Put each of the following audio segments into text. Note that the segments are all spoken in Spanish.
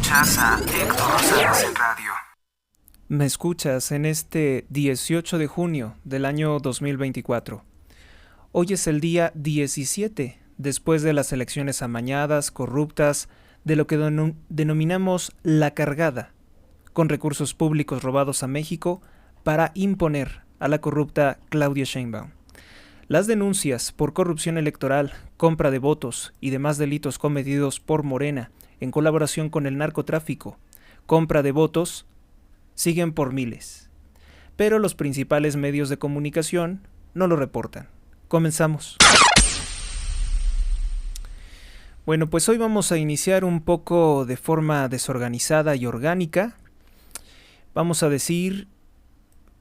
Escuchas a Héctor Rosales en radio. Me escuchas en este 18 de junio del año 2024. Hoy es el día 17, después de las elecciones amañadas, corruptas, de lo que denominamos la cargada, con recursos públicos robados a México para imponer a la corrupta Claudia Sheinbaum. Las denuncias por corrupción electoral, compra de votos y demás delitos cometidos por Morena en colaboración con el narcotráfico, compra de votos, siguen por miles. Pero los principales medios de comunicación no lo reportan. Comenzamos. Bueno, pues hoy vamos a iniciar un poco de forma desorganizada y orgánica. Vamos a decir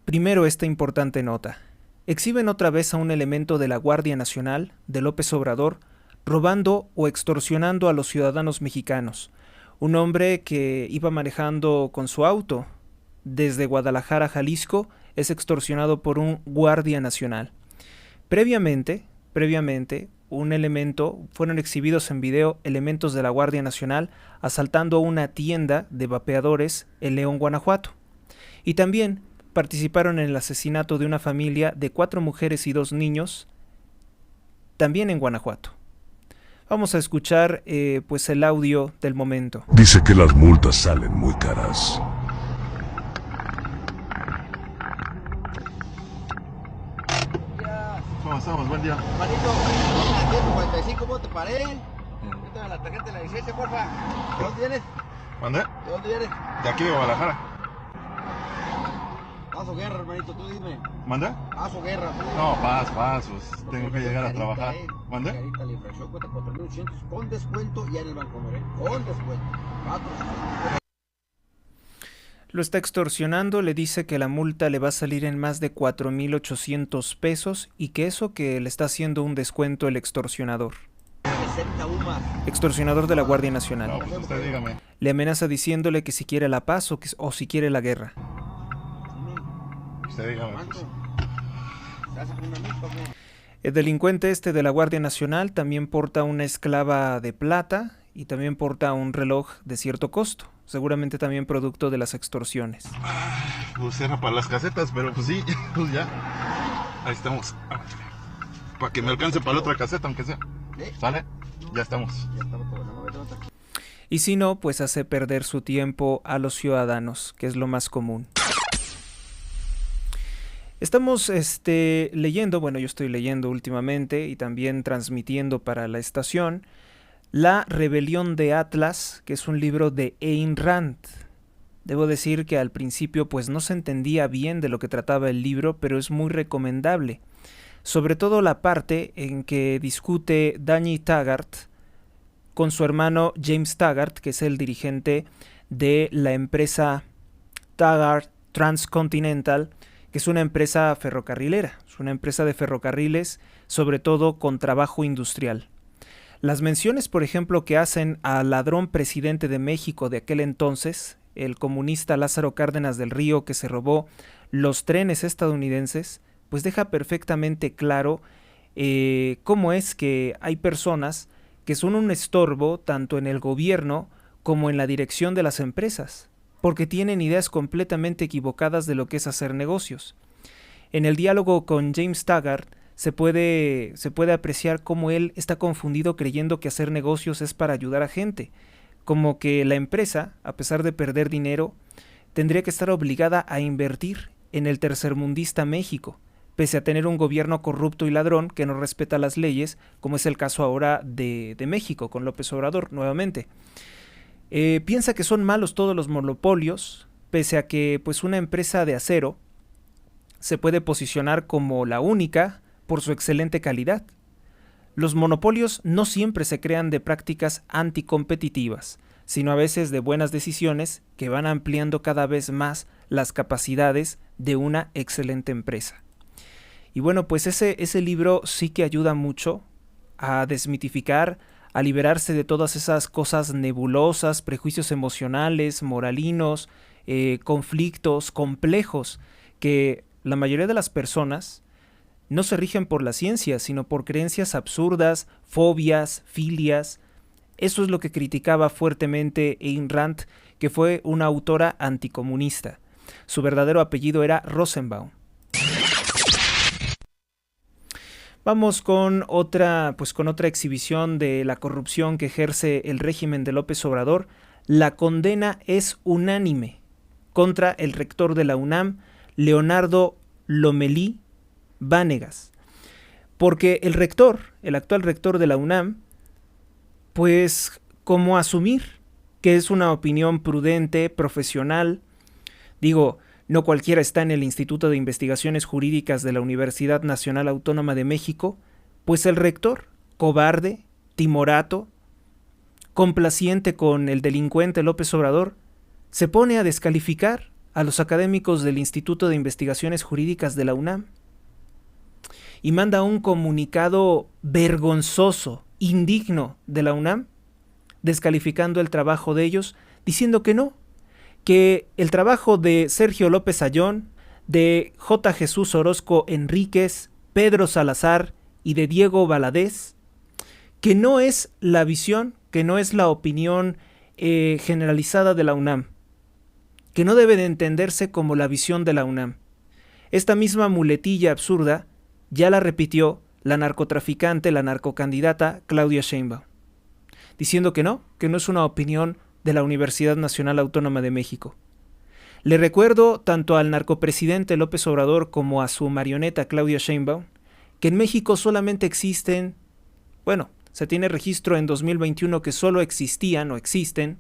primero esta importante nota. Exhiben otra vez a un elemento de la Guardia Nacional de López Obrador robando o extorsionando a los ciudadanos mexicanos. Un hombre que iba manejando con su auto desde Guadalajara, Jalisco, es extorsionado por un Guardia Nacional. Previamente, fueron exhibidos en video elementos de la Guardia Nacional asaltando una tienda de vapeadores en León, Guanajuato. Y también participaron en el asesinato de una familia de 4 mujeres y 2 niños, también en Guanajuato. Vamos a escuchar pues el audio del momento. Dice que las multas salen muy caras. ¿Cómo estamos? Buen día. Manito, a 145, ¿cómo te paré? Méteme la tarjeta de la licencia, porfa. ¿De dónde vienes? ¿Mandé? ¿De dónde vienes? De aquí de Guadalajara. Paz o guerra, hermanito, tú dime. ¿Mandé? Paz o guerra, tú dime. No, paz, pues tengo que llegar a trabajar. ¿Mandé? Carita, la infracción cuesta 4,800 con descuento ya en el Banco Moreno. Con descuento. 4,800. Lo está extorsionando, le dice que la multa le va a salir en más de 4,800 pesos y que eso que le está haciendo un descuento el extorsionador. Extorsionador de la Guardia Nacional. No, pues usted dígame. Le amenaza diciéndole que si quiere la paz o si quiere la guerra. Usted dígame. Pues. El delincuente este de la Guardia Nacional también porta una esclava de plata y también porta un reloj de cierto costo, seguramente también producto de las extorsiones. Pues era para las casetas, pero pues sí, pues ya. Ahí estamos. Para que me alcance para la otra caseta, aunque sea. ¿Sale? Ya estamos. Y si no, pues hace perder su tiempo a los ciudadanos, que es lo más común. Estamos leyendo, bueno, yo estoy leyendo últimamente y también transmitiendo para la estación La Rebelión de Atlas, que es un libro de Ayn Rand. Debo decir que al principio pues no se entendía bien de lo que trataba el libro, pero es muy recomendable. Sobre todo la parte en que discute Danny Taggart con su hermano James Taggart, que es el dirigente de la empresa Taggart Transcontinental, que es una empresa ferrocarrilera, es una empresa de ferrocarriles, sobre todo con trabajo industrial. Las menciones, por ejemplo, que hacen al ladrón presidente de México de aquel entonces, el comunista Lázaro Cárdenas del Río, que se robó los trenes estadounidenses, pues deja perfectamente claro cómo es que hay personas que son un estorbo tanto en el gobierno como en la dirección de las empresas, porque tienen ideas completamente equivocadas de lo que es hacer negocios. En el diálogo con James Taggart se puede apreciar cómo él está confundido creyendo que hacer negocios es para ayudar a gente, como que la empresa, a pesar de perder dinero, tendría que estar obligada a invertir en el tercermundista México, pese a tener un gobierno corrupto y ladrón que no respeta las leyes, como es el caso ahora de México, con López Obrador nuevamente. Piensa que son malos todos los monopolios, pese a que pues una empresa de acero se puede posicionar como la única por su excelente calidad. Los monopolios no siempre se crean de prácticas anticompetitivas, sino a veces de buenas decisiones que van ampliando cada vez más las capacidades de una excelente empresa. Y bueno, pues ese libro sí que ayuda mucho a desmitificar, a liberarse de todas esas cosas nebulosas, prejuicios emocionales, moralinos, conflictos complejos, que la mayoría de las personas no se rigen por la ciencia, sino por creencias absurdas, fobias, filias, Eso es lo que criticaba fuertemente Ayn Rand, que fue una autora anticomunista. Su verdadero apellido era Rosenbaum. Vamos con otra exhibición de la corrupción que ejerce el régimen de López Obrador. La condena es unánime contra el rector de la UNAM, Leonardo Lomelí Vanegas. Porque el actual rector de la UNAM, pues como asumir que es una opinión prudente, profesional. Digo, no cualquiera está en el Instituto de Investigaciones Jurídicas de la Universidad Nacional Autónoma de México, pues el rector, cobarde, timorato, complaciente con el delincuente López Obrador, se pone a descalificar a los académicos del Instituto de Investigaciones Jurídicas de la UNAM y manda un comunicado vergonzoso, indigno de la UNAM, descalificando el trabajo de ellos, diciendo que no, que el trabajo de Sergio López Ayllón, de J. Jesús Orozco Enríquez, Pedro Salazar y de Diego Valadez, que no es la visión, que no es la opinión generalizada de la UNAM, que no debe de entenderse como la visión de la UNAM. Esta misma muletilla absurda ya la repitió la narcotraficante, la narcocandidata Claudia Sheinbaum, diciendo que no es una opinión de la Universidad Nacional Autónoma de México. Le recuerdo tanto al narcopresidente López Obrador como a su marioneta Claudia Sheinbaum que en México solamente existen, se tiene registro en 2021 que solo existían o existen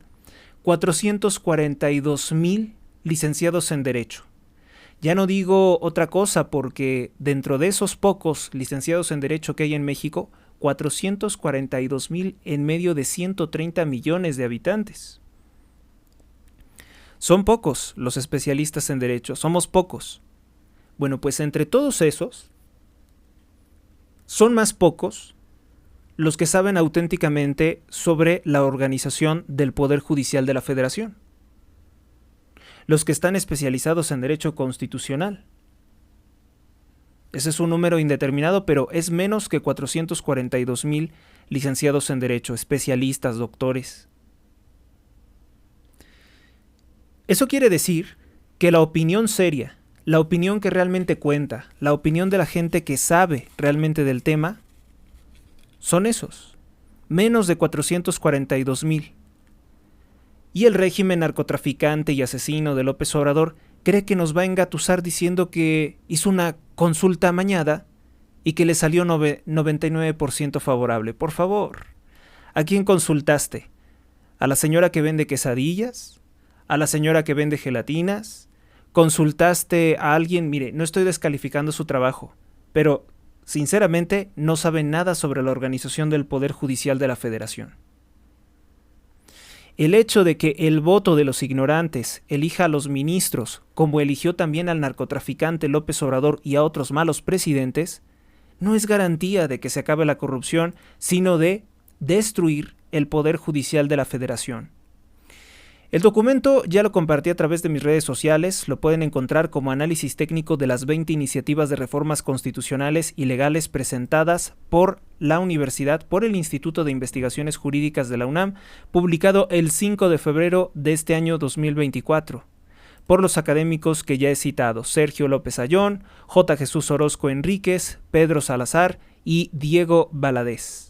442,000 licenciados en Derecho. Ya no digo otra cosa porque dentro de esos pocos licenciados en Derecho que hay en México, 442,000 en medio de 130 millones de habitantes. Son pocos los especialistas en Derecho, somos pocos. Bueno, pues entre todos esos, son más pocos los que saben auténticamente sobre la organización del Poder Judicial de la Federación. Los que están especializados en Derecho Constitucional. Ese es un número indeterminado, pero es menos que 442,000 licenciados en Derecho, especialistas, doctores. Eso quiere decir que la opinión seria, la opinión que realmente cuenta, la opinión de la gente que sabe realmente del tema, son esos, menos de 442,000. Y el régimen narcotraficante y asesino de López Obrador cree que nos va a engatusar diciendo que hizo una consulta amañada y que le salió 99% favorable. Por favor, ¿a quién consultaste? ¿A la señora que vende quesadillas? ¿A la señora que vende gelatinas? ¿Consultaste a alguien? Mire, no estoy descalificando su trabajo, pero sinceramente no sabe nada sobre la organización del Poder Judicial de la Federación. El hecho de que el voto de los ignorantes elija a los ministros, como eligió también al narcotraficante López Obrador y a otros malos presidentes, no es garantía de que se acabe la corrupción, sino de destruir el Poder Judicial de la Federación. El documento ya lo compartí a través de mis redes sociales, lo pueden encontrar como análisis técnico de las 20 iniciativas de reformas constitucionales y legales presentadas por la universidad, por el Instituto de Investigaciones Jurídicas de la UNAM, publicado el 5 de febrero de este año 2024, por los académicos que ya he citado, Sergio López Ayllón, J. Jesús Orozco Enríquez, Pedro Salazar y Diego Valadez.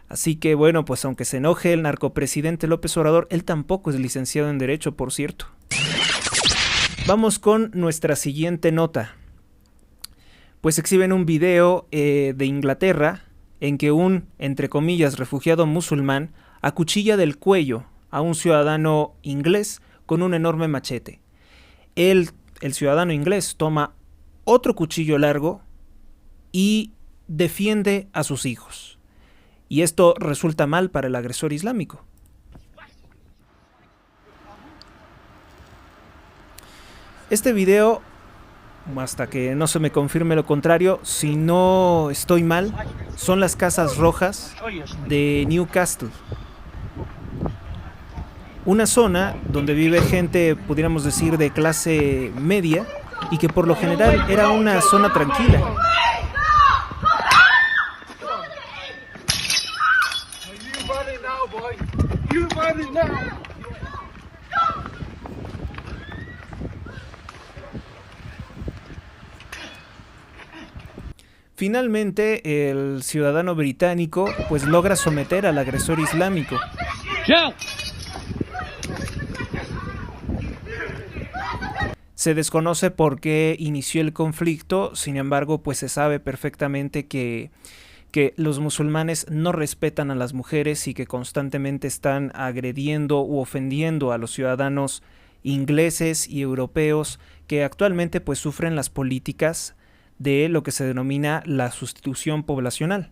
Así que bueno, pues aunque se enoje el narcopresidente López Obrador, él tampoco es licenciado en Derecho, por cierto. Vamos con nuestra siguiente nota. Pues exhiben un video de Inglaterra en que un, entre comillas, refugiado musulmán acuchilla del cuello a un ciudadano inglés con un enorme machete. El ciudadano inglés toma otro cuchillo largo y defiende a sus hijos. Y esto resulta mal para el agresor islámico. Este video, hasta que no se me confirme lo contrario, si no estoy mal, son las Casas Rojas de Newcastle. Una zona donde vive gente, pudiéramos decir, de clase media y que por lo general era una zona tranquila. Finalmente, el ciudadano británico pues logra someter al agresor islámico. Se desconoce por qué inició el conflicto, sin embargo, pues se sabe perfectamente que los musulmanes no respetan a las mujeres y que constantemente están agrediendo u ofendiendo a los ciudadanos ingleses y europeos que actualmente pues sufren las políticas de lo que se denomina la sustitución poblacional.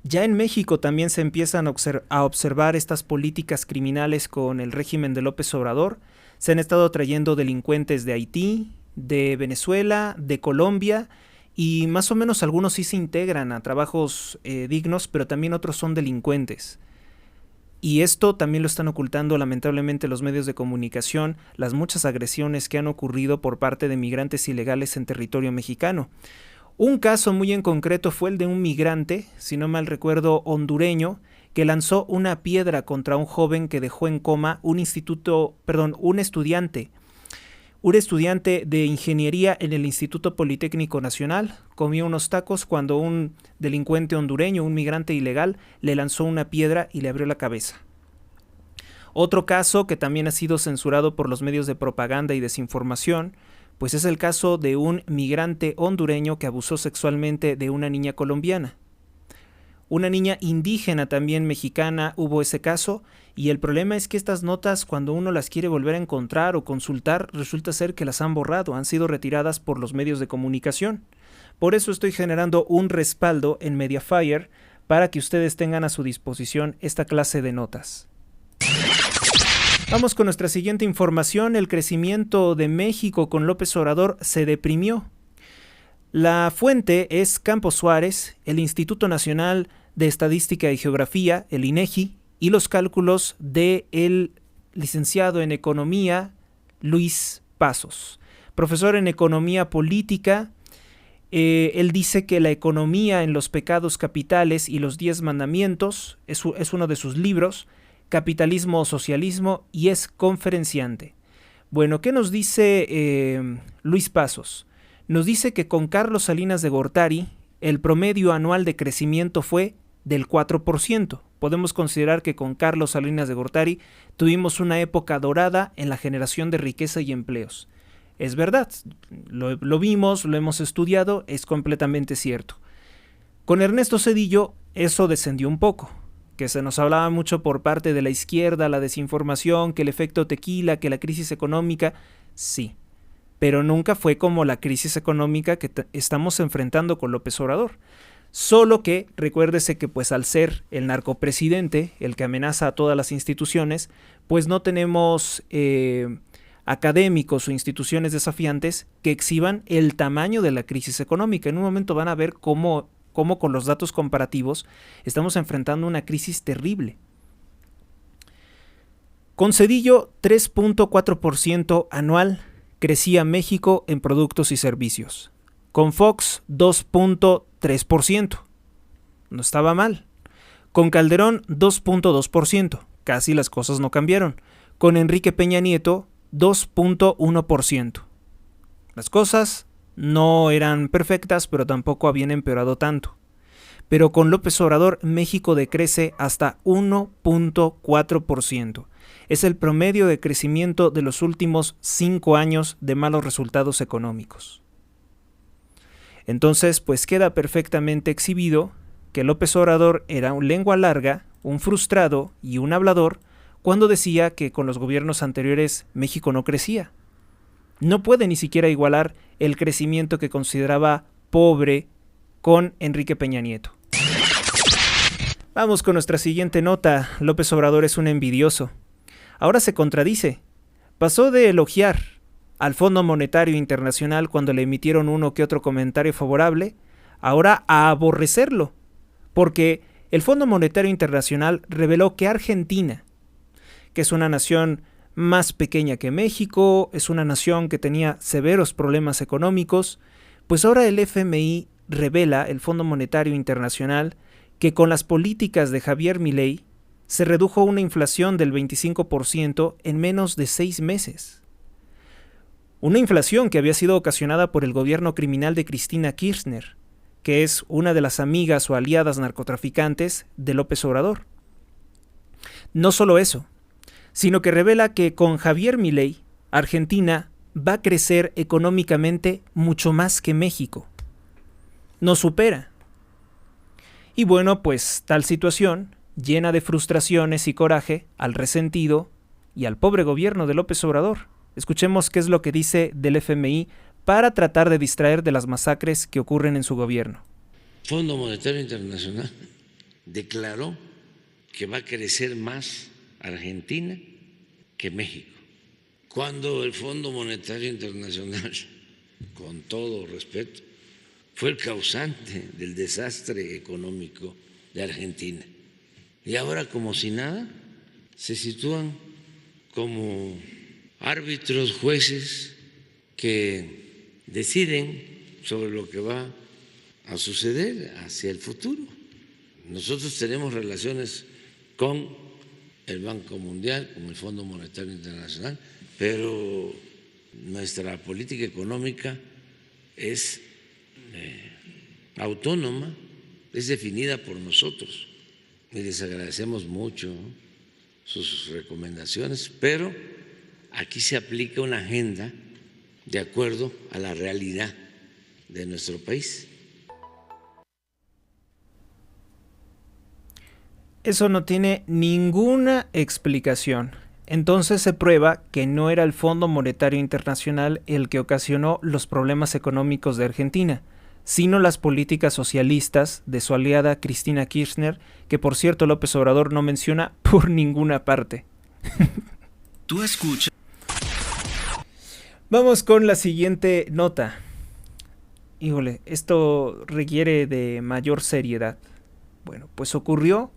Ya en México también se empiezan a observar estas políticas criminales con el régimen de López Obrador. Se han estado trayendo delincuentes de Haití, de Venezuela, de Colombia, y más o menos algunos sí se integran a trabajos dignos, pero también otros son delincuentes. Y esto también lo están ocultando lamentablemente los medios de comunicación, las muchas agresiones que han ocurrido por parte de migrantes ilegales en territorio mexicano. Un caso muy en concreto fue el de un migrante, si no mal recuerdo, hondureño, que lanzó una piedra contra un joven que dejó en coma un estudiante de ingeniería en el Instituto Politécnico Nacional. Comió unos tacos cuando un delincuente hondureño, un migrante ilegal, le lanzó una piedra y le abrió la cabeza. Otro caso que también ha sido censurado por los medios de propaganda y desinformación, pues es el caso de un migrante hondureño que abusó sexualmente de una niña colombiana. Una niña indígena también mexicana hubo ese caso, y el problema es que estas notas, cuando uno las quiere volver a encontrar o consultar, resulta ser que las han borrado, han sido retiradas por los medios de comunicación. Por eso estoy generando un respaldo en Mediafire para que ustedes tengan a su disposición esta clase de notas. Vamos con nuestra siguiente información. El crecimiento de México con López Obrador se deprimió. La fuente es Campos Suárez, el Instituto Nacional de Estadística y Geografía, el INEGI, y los cálculos del licenciado en Economía, Luis Pasos. Profesor en Economía Política, él dice que la economía en los pecados capitales y los 10 mandamientos es uno de sus libros, Capitalismo o Socialismo, y es conferenciante. Bueno, ¿qué nos dice Luis Pasos? Nos dice que con Carlos Salinas de Gortari, el promedio anual de crecimiento fue del 4%. Podemos considerar que con Carlos Salinas de Gortari tuvimos una época dorada en la generación de riqueza y empleos. Es verdad, lo vimos, lo hemos estudiado, es completamente cierto. Con Ernesto Zedillo eso descendió un poco, que se nos hablaba mucho por parte de la izquierda, la desinformación, que el efecto tequila, que la crisis económica, sí, pero nunca fue como la crisis económica que estamos enfrentando con López Obrador. Solo que recuérdese que pues al ser el narcopresidente, el que amenaza a todas las instituciones, pues no tenemos académicos o instituciones desafiantes que exhiban el tamaño de la crisis económica. En un momento van a ver cómo con los datos comparativos estamos enfrentando una crisis terrible. Con Zedillo, 3.4% anual crecía México en productos y servicios. Con Fox, 2.3%. No estaba mal. Con Calderón, 2.2%. Casi las cosas no cambiaron. Con Enrique Peña Nieto, 2.1%. Las cosas no eran perfectas, pero tampoco habían empeorado tanto. Pero con López Obrador, México decrece hasta 1.4%. Es el promedio de crecimiento de los últimos 5 años de malos resultados económicos. Entonces, pues queda perfectamente exhibido que López Obrador era un lengua larga, un frustrado y un hablador cuando decía que con los gobiernos anteriores México no crecía. No puede ni siquiera igualar el crecimiento que consideraba pobre con Enrique Peña Nieto. Vamos con nuestra siguiente nota. López Obrador es un envidioso. Ahora se contradice. Pasó de elogiar al Fondo Monetario Internacional cuando le emitieron uno que otro comentario favorable, ahora a aborrecerlo, porque el Fondo Monetario Internacional reveló que Argentina, que es una nación más pequeña que México, es una nación que tenía severos problemas económicos, pues ahora el FMI revela, el Fondo Monetario Internacional, que con las políticas de Javier Milei se redujo una inflación del 25% en menos de 6 meses. Una inflación que había sido ocasionada por el gobierno criminal de Cristina Kirchner, que es una de las amigas o aliadas narcotraficantes de López Obrador. No solo eso, sino que revela que con Javier Milei, Argentina va a crecer económicamente mucho más que México. Nos supera. Y bueno, pues tal situación, llena de frustraciones y coraje al resentido y al pobre gobierno de López Obrador. Escuchemos qué es lo que dice del FMI para tratar de distraer de las masacres que ocurren en su gobierno. Fondo Monetario Internacional declaró que va a crecer más Argentina que México. Cuando el Fondo Monetario Internacional, con todo respeto, fue el causante del desastre económico de Argentina. Y ahora, como si nada, se sitúan como árbitros, jueces que deciden sobre lo que va a suceder hacia el futuro. Nosotros tenemos relaciones con el Banco Mundial, con el Fondo Monetario Internacional, pero nuestra política económica es autónoma, es definida por nosotros. Y les agradecemos mucho sus recomendaciones, pero aquí se aplica una agenda de acuerdo a la realidad de nuestro país. Eso no tiene ninguna explicación. Entonces se prueba que no era el Fondo Monetario Internacional el que ocasionó los problemas económicos de Argentina, sino las políticas socialistas de su aliada Cristina Kirchner, que por cierto López Obrador no menciona por ninguna parte. Tú escuchas. Vamos con la siguiente nota. Híjole, esto requiere de mayor seriedad. Bueno, pues ocurrió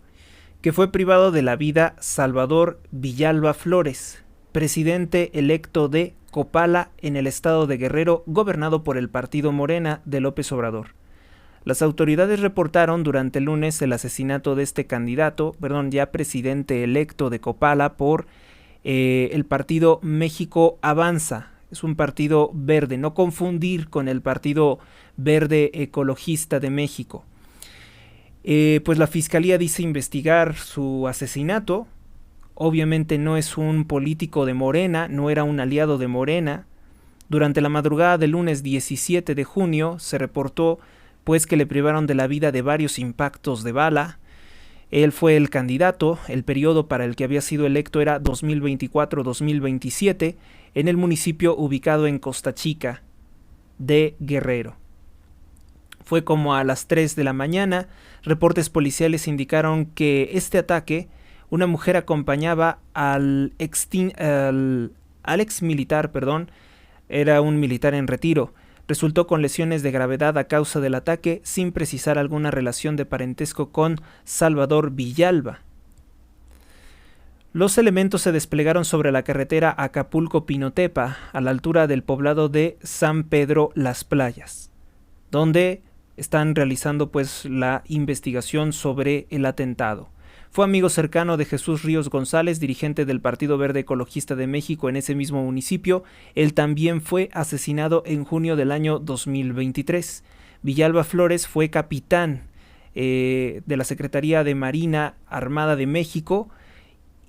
que fue privado de la vida Salvador Villalba Flores, presidente electo de Copala en el estado de Guerrero, gobernado por el partido Morena de López Obrador. Las autoridades reportaron durante el lunes el asesinato de este candidato, ya presidente electo de Copala por el partido México Avanza. Es un partido verde, no confundir con el Partido Verde Ecologista de México. Pues la fiscalía dice investigar su asesinato. Obviamente no es un político de Morena, no era un aliado de Morena. Durante la madrugada del lunes 17 de junio se reportó pues que le privaron de la vida de varios impactos de bala. Él fue el candidato, el periodo para el que había sido electo era 2024-2027 en el municipio ubicado en Costa Chica de Guerrero. Fue como a las 3 de la mañana. Reportes policiales indicaron que este ataque, una mujer acompañaba al ex militar, era un militar en retiro. Resultó con lesiones de gravedad a causa del ataque, sin precisar alguna relación de parentesco con Salvador Villalba. Los elementos se desplegaron sobre la carretera Acapulco-Pinotepa, a la altura del poblado de San Pedro Las Playas, donde están realizando pues la investigación sobre el atentado. Fue amigo cercano de Jesús Ríos González, dirigente del Partido Verde Ecologista de México en ese mismo municipio. Él también fue asesinado en junio del año 2023. Villalba Flores fue capitán de la Secretaría de Marina Armada de México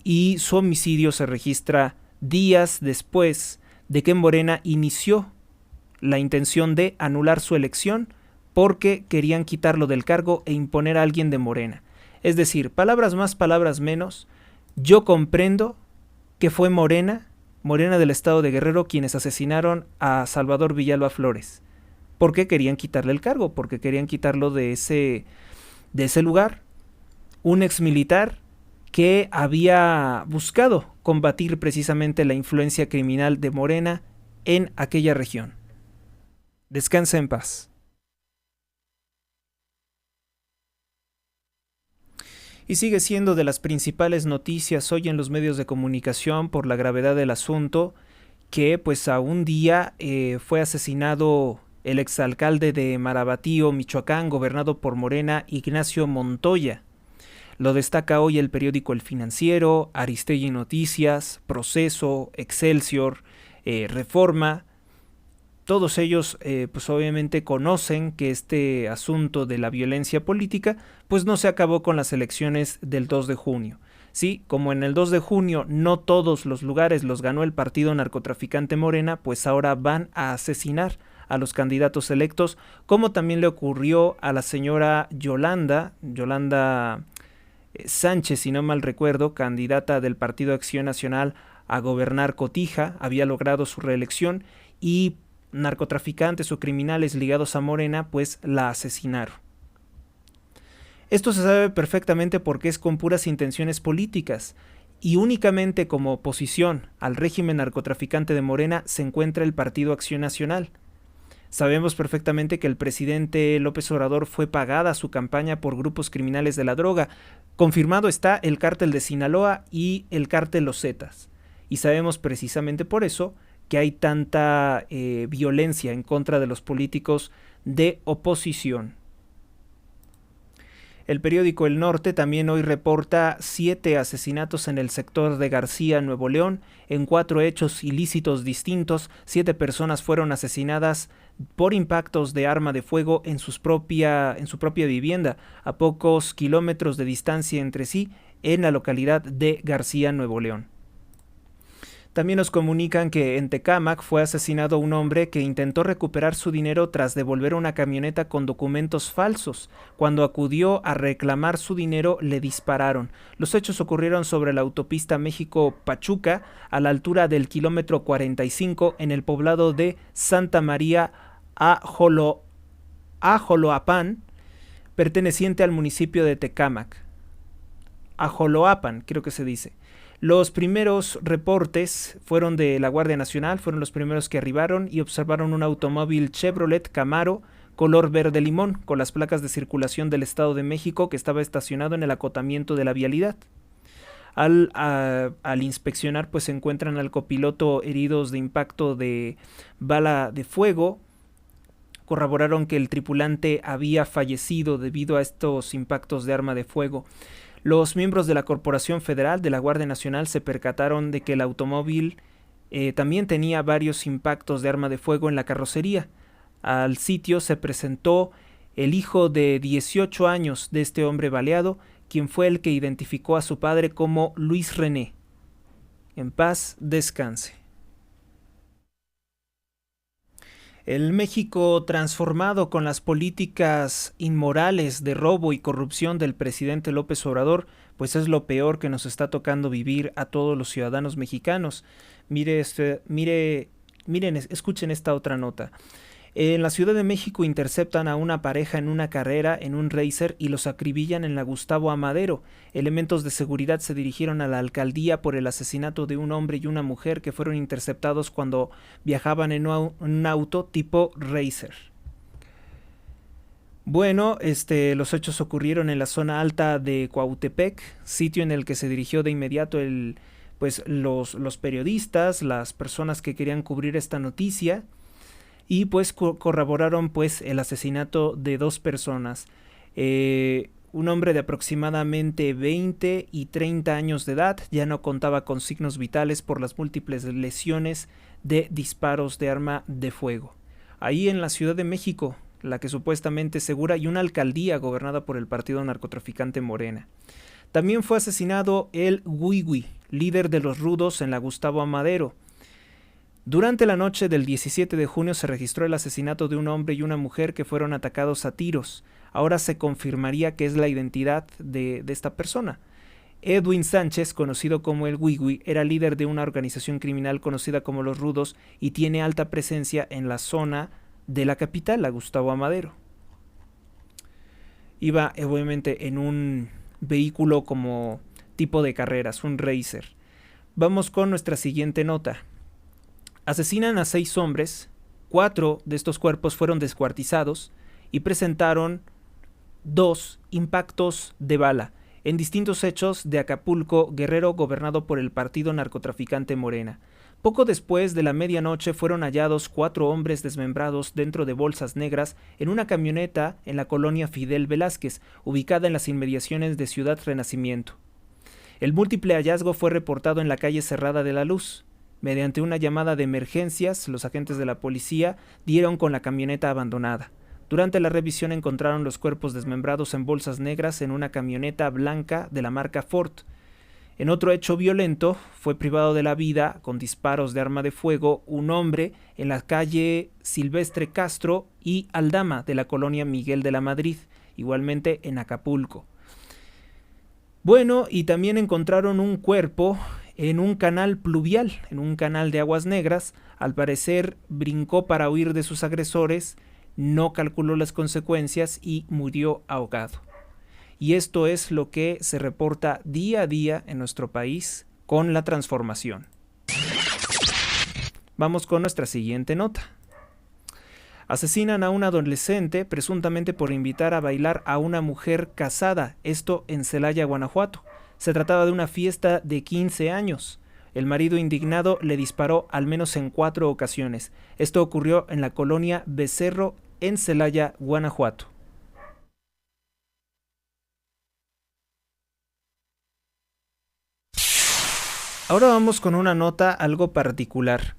y su homicidio se registra días después de que Morena inició la intención de anular su elección porque querían quitarlo del cargo e imponer a alguien de Morena. Es decir, palabras más, palabras menos, yo comprendo que fue Morena del estado de Guerrero, quienes asesinaron a Salvador Villalba Flores, porque querían quitarle el cargo, porque querían quitarlo de ese lugar. Un exmilitar que había buscado combatir precisamente la influencia criminal de Morena en aquella región. Descansa en paz. Y sigue siendo de las principales noticias hoy en los medios de comunicación por la gravedad del asunto, que pues a un día fue asesinado el exalcalde de Marabatío, Michoacán, gobernado por Morena, Ignacio Montoya. Lo destaca hoy el periódico El Financiero, Aristegui Noticias, Proceso, Excelsior, Reforma. Todos ellos pues obviamente conocen que este asunto de la violencia política pues no se acabó con las elecciones del 2 de junio. Sí, como en el 2 de junio no todos los lugares los ganó el partido narcotraficante Morena, pues ahora van a asesinar a los candidatos electos, como también le ocurrió a la señora Yolanda Sánchez, si no mal recuerdo, candidata del Partido Acción Nacional a gobernar Cotija, había logrado su reelección y narcotraficantes o criminales ligados a Morena pues la asesinaron. Esto se sabe perfectamente porque es con puras intenciones políticas y únicamente como oposición al régimen narcotraficante de Morena se encuentra el Partido Acción Nacional. Sabemos perfectamente que el presidente López Obrador fue pagada su campaña por grupos criminales de la droga. Confirmado está el cártel de Sinaloa y el cártel Los Zetas. Y sabemos precisamente por eso que hay tanta violencia en contra de los políticos de oposición. El periódico El Norte también hoy reporta 7 asesinatos en el sector de García, Nuevo León. En 4 hechos ilícitos distintos, 7 personas fueron asesinadas por impactos de arma de fuego en su propia vivienda, a pocos kilómetros de distancia entre sí, en la localidad de García, Nuevo León. También nos comunican que en Tecámac fue asesinado un hombre que intentó recuperar su dinero tras devolver una camioneta con documentos falsos. Cuando acudió a reclamar su dinero, le dispararon. Los hechos ocurrieron sobre la autopista México-Pachuca, a la altura del kilómetro 45, en el poblado de Santa María Ajoloapan, perteneciente al municipio de Tecámac. Ajoloapan, creo que se dice. Los primeros reportes fueron de la Guardia Nacional, fueron los primeros que arribaron y observaron un automóvil Chevrolet Camaro color verde limón con las placas de circulación del Estado de México que estaba estacionado en el acotamiento de la vialidad. Al inspeccionar pues se encuentran al copiloto heridos de impacto de bala de fuego. Corroboraron que el tripulante había fallecido debido a estos impactos de arma de fuego. Los miembros de la Corporación Federal de la Guardia Nacional se percataron de que el automóvil también tenía varios impactos de arma de fuego en la carrocería. Al sitio se presentó el hijo de 18 años de este hombre baleado, quien fue el que identificó a su padre como Luis René. En paz descanse. El México transformado con las políticas inmorales de robo y corrupción del presidente López Obrador, pues es lo peor que nos está tocando vivir a todos los ciudadanos mexicanos. Miren, escuchen esta otra nota. En la Ciudad de México interceptan a una pareja en una carrera en un racer y los acribillan en la Gustavo Amadero. Elementos de seguridad se dirigieron a la alcaldía por el asesinato de un hombre y una mujer que fueron interceptados cuando viajaban en un auto tipo racer. Bueno, los hechos ocurrieron en la zona alta de Cuautepec, sitio en el que se dirigió de inmediato los periodistas, las personas que querían cubrir esta noticia. Y pues corroboraron pues el asesinato de 2 personas, un hombre de aproximadamente 20 y 30 años de edad, ya no contaba con signos vitales por las múltiples lesiones de disparos de arma de fuego. Ahí en la Ciudad de México, la que supuestamente es segura, y una alcaldía gobernada por el partido narcotraficante Morena. También fue asesinado el Huigui, líder de los Rudos en la Gustavo Amadero. Durante la noche del 17 de junio se registró el asesinato de un hombre y una mujer que fueron atacados a tiros. Ahora se confirmaría que es la identidad de esta persona. Edwin Sánchez, conocido como el Huigui, era líder de una organización criminal conocida como Los Rudos y tiene alta presencia en la zona de la capital, la Gustavo Amadero. Iba obviamente en un vehículo como tipo de carreras, un racer. Vamos con nuestra siguiente nota. Asesinan a 6 hombres, 4 de estos cuerpos fueron descuartizados y presentaron 2 impactos de bala en distintos hechos de Acapulco, Guerrero, gobernado por el partido narcotraficante Morena. Poco después de la medianoche fueron hallados 4 hombres desmembrados dentro de bolsas negras en una camioneta en la colonia Fidel Velázquez, ubicada en las inmediaciones de Ciudad Renacimiento. El múltiple hallazgo fue reportado en la calle Cerrada de la Luz. Mediante una llamada de emergencias, los agentes de la policía dieron con la camioneta abandonada. Durante la revisión encontraron los cuerpos desmembrados en bolsas negras en una camioneta blanca de la marca Ford. En otro hecho violento, fue privado de la vida con disparos de arma de fuego un hombre en la calle Silvestre Castro y Aldama de la colonia Miguel de la Madrid, igualmente en Acapulco. Bueno, y también encontraron un cuerpo en un canal pluvial, en un canal de aguas negras. Al parecer brincó para huir de sus agresores, no calculó las consecuencias y murió ahogado. Y esto es lo que se reporta día a día en nuestro país con la transformación. Vamos con nuestra siguiente nota. Asesinan a un adolescente presuntamente por invitar a bailar a una mujer casada, esto en Celaya, Guanajuato. Se trataba de una fiesta de 15 años. El marido indignado le disparó al menos en 4 ocasiones. Esto ocurrió en la colonia Becerro, en Celaya, Guanajuato. Ahora vamos con una nota algo particular.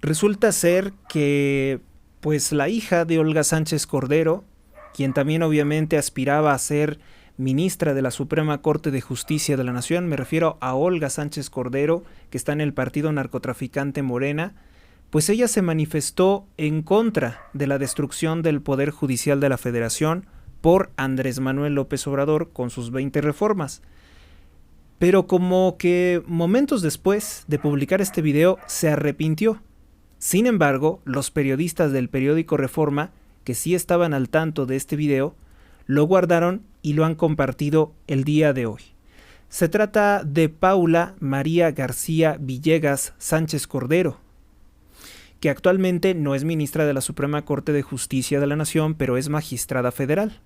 Resulta ser que, pues, la hija de Olga Sánchez Cordero, quien también obviamente aspiraba a ser ministra de la Suprema Corte de Justicia de la Nación, me refiero a Olga Sánchez Cordero, que está en el partido narcotraficante Morena, pues ella se manifestó en contra de la destrucción del Poder Judicial de la Federación por Andrés Manuel López Obrador con sus 20 reformas. Pero como que momentos después de publicar este video se arrepintió. Sin embargo, los periodistas del periódico Reforma, que sí estaban al tanto de este video, lo guardaron y lo han compartido el día de hoy. Se trata de Paula María García Villegas Sánchez Cordero, que actualmente no es ministra de la Suprema Corte de Justicia de la Nación, pero es magistrada federal.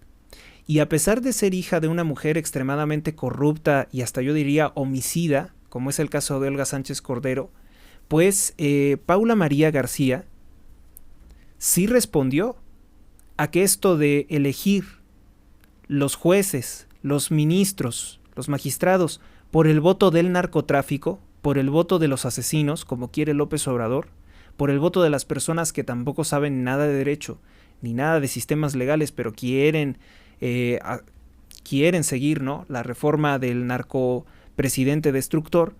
Y a pesar de ser hija de una mujer extremadamente corrupta y hasta yo diría homicida, como es el caso de Olga Sánchez Cordero, pues Paula María García sí respondió a que esto de elegir los jueces, los ministros, los magistrados, por el voto del narcotráfico, por el voto de los asesinos, como quiere López Obrador, por el voto de las personas que tampoco saben nada de derecho, ni nada de sistemas legales, pero quieren seguir, ¿no?, la reforma del narcopresidente destructor,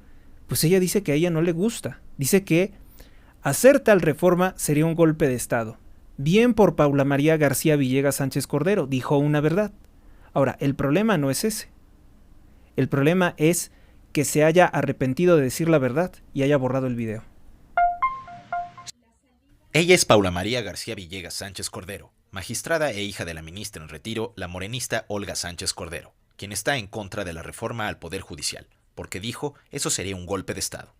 pues ella dice que a ella no le gusta. Dice que hacer tal reforma sería un golpe de Estado. Bien por Paula María García Villegas Sánchez Cordero, dijo una verdad. Ahora, el problema no es ese. El problema es que se haya arrepentido de decir la verdad y haya borrado el video. Ella es Paula María García Villegas Sánchez Cordero, magistrada e hija de la ministra en retiro, la morenista Olga Sánchez Cordero, quien está en contra de la reforma al Poder Judicial, porque dijo eso sería un golpe de Estado.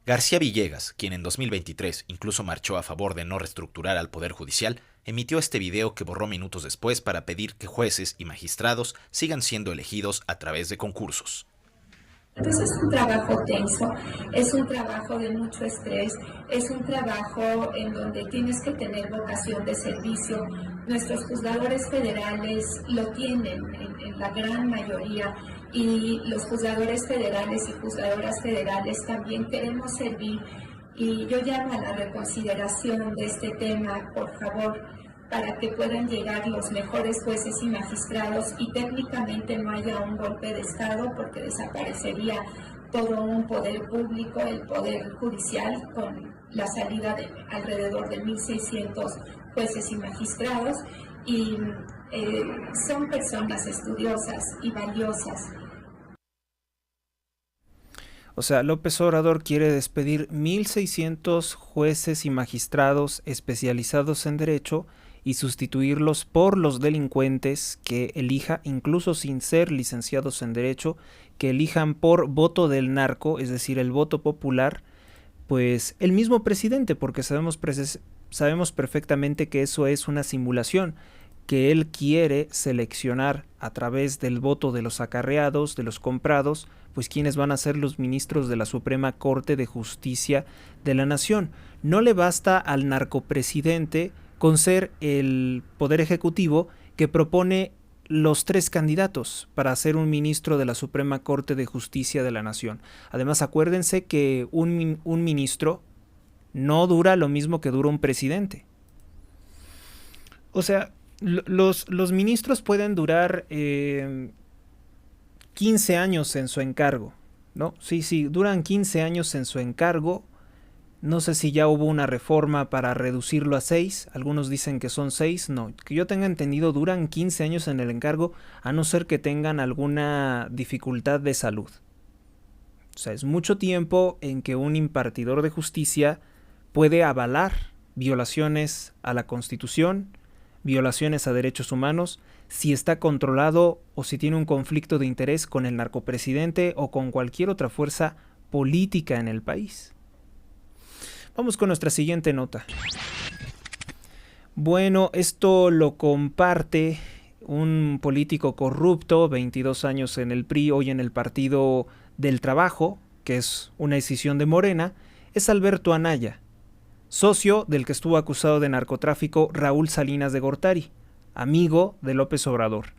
García Villegas, quien en 2023 incluso marchó a favor de no reestructurar al Poder Judicial, emitió este video que borró minutos después para pedir que jueces y magistrados sigan siendo elegidos a través de concursos. Entonces es un trabajo tenso, es un trabajo de mucho estrés, es un trabajo en donde tienes que tener vocación de servicio. Nuestros juzgadores federales lo tienen en la gran mayoría y los juzgadores federales y juzgadoras federales también queremos servir y yo llamo a la reconsideración de este tema, por favor, para que puedan llegar los mejores jueces y magistrados y técnicamente no haya un golpe de Estado porque desaparecería todo un poder público, el poder judicial, con la salida de alrededor de 1.600 jueces y magistrados y son personas estudiosas y valiosas. O sea, López Obrador quiere despedir 1.600 jueces y magistrados especializados en derecho y sustituirlos por los delincuentes que elija, incluso sin ser licenciados en derecho, que elijan por voto del narco, es decir, el voto popular, pues el mismo presidente, porque sabemos perfectamente que eso es una simulación, que él quiere seleccionar a través del voto de los acarreados, de los comprados, pues quiénes van a ser los ministros de la Suprema Corte de Justicia de la Nación. No le basta al narcopresidente con ser el Poder Ejecutivo que propone los 3 candidatos para ser un ministro de la Suprema Corte de Justicia de la Nación. Además, acuérdense que un ministro no dura lo mismo que dura un presidente. O sea, los ministros pueden durar 15 años en su encargo, ¿no? Sí, duran 15 años en su encargo. No sé si ya hubo una reforma para reducirlo a 6. Algunos dicen que son 6. No, que yo tenga entendido, duran 15 años en el encargo, a no ser que tengan alguna dificultad de salud. O sea, es mucho tiempo en que un impartidor de justicia puede avalar violaciones a la Constitución, violaciones a derechos humanos, si está controlado o si tiene un conflicto de interés con el narcopresidente o con cualquier otra fuerza política en el país. Vamos con nuestra siguiente nota. Bueno, esto lo comparte un político corrupto, 22 años en el PRI, hoy en el Partido del Trabajo, que es una decisión de Morena, es Alberto Anaya, socio del que estuvo acusado de narcotráfico Raúl Salinas de Gortari, amigo de López Obrador.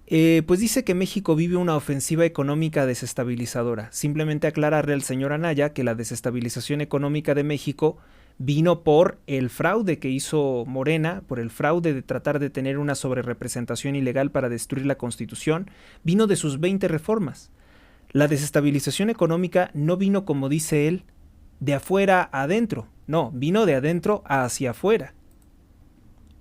Pues dice que México vive una ofensiva económica desestabilizadora. Simplemente aclararle al señor Anaya que la desestabilización económica de México vino por el fraude que hizo Morena, por el fraude de tratar de tener una sobrerepresentación ilegal para destruir la Constitución, vino de sus 20 reformas. La desestabilización económica no vino, como dice él, de afuera a adentro, no, vino de adentro hacia afuera.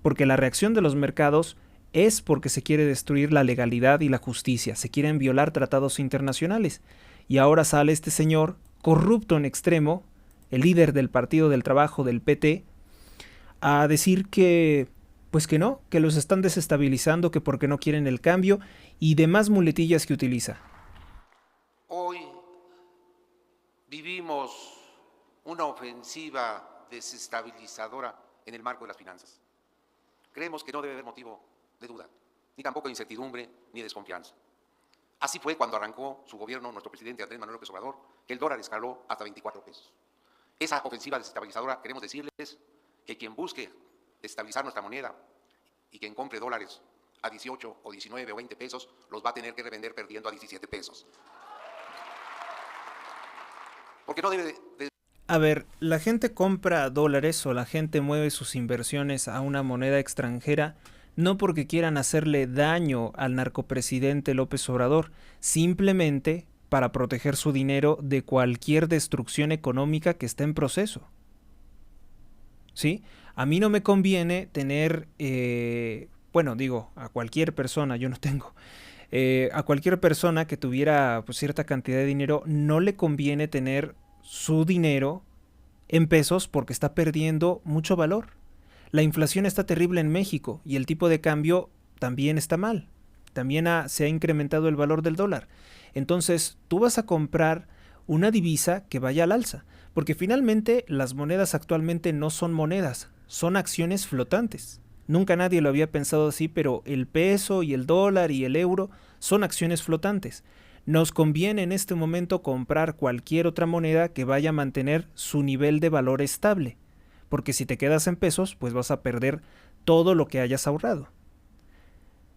Porque la reacción de los mercados es porque se quiere destruir la legalidad y la justicia, se quieren violar tratados internacionales. Y ahora sale este señor, corrupto en extremo, el líder del Partido del Trabajo, del PT, a decir que, pues que no, que los están desestabilizando, que porque no quieren el cambio y demás muletillas que utiliza. Hoy vivimos una ofensiva desestabilizadora en el marco de las finanzas. Creemos que no debe haber motivo de duda, ni tampoco de incertidumbre ni desconfianza. Así fue cuando arrancó su gobierno, nuestro presidente Andrés Manuel López Obrador, que el dólar escaló hasta 24 pesos. Esa ofensiva desestabilizadora, queremos decirles que quien busque desestabilizar nuestra moneda y quien compre dólares a 18 o 19 o 20 pesos, los va a tener que revender perdiendo a 17 pesos. Porque no debe de... A ver, la gente compra dólares o la gente mueve sus inversiones a una moneda extranjera no porque quieran hacerle daño al narcopresidente López Obrador, simplemente para proteger su dinero de cualquier destrucción económica que esté en proceso. ¿Sí? A mí no me conviene tener, a cualquier persona, yo no tengo, a cualquier persona que tuviera pues, cierta cantidad de dinero, no le conviene tener su dinero en pesos porque está perdiendo mucho valor. La inflación está terrible en México y el tipo de cambio también está mal. También se ha incrementado el valor del dólar. Entonces, tú vas a comprar una divisa que vaya al alza, porque finalmente las monedas actualmente no son monedas, son acciones flotantes. Nunca nadie lo había pensado así, pero el peso y el dólar y el euro son acciones flotantes. Nos conviene en este momento comprar cualquier otra moneda que vaya a mantener su nivel de valor estable, porque si te quedas en pesos, pues vas a perder todo lo que hayas ahorrado.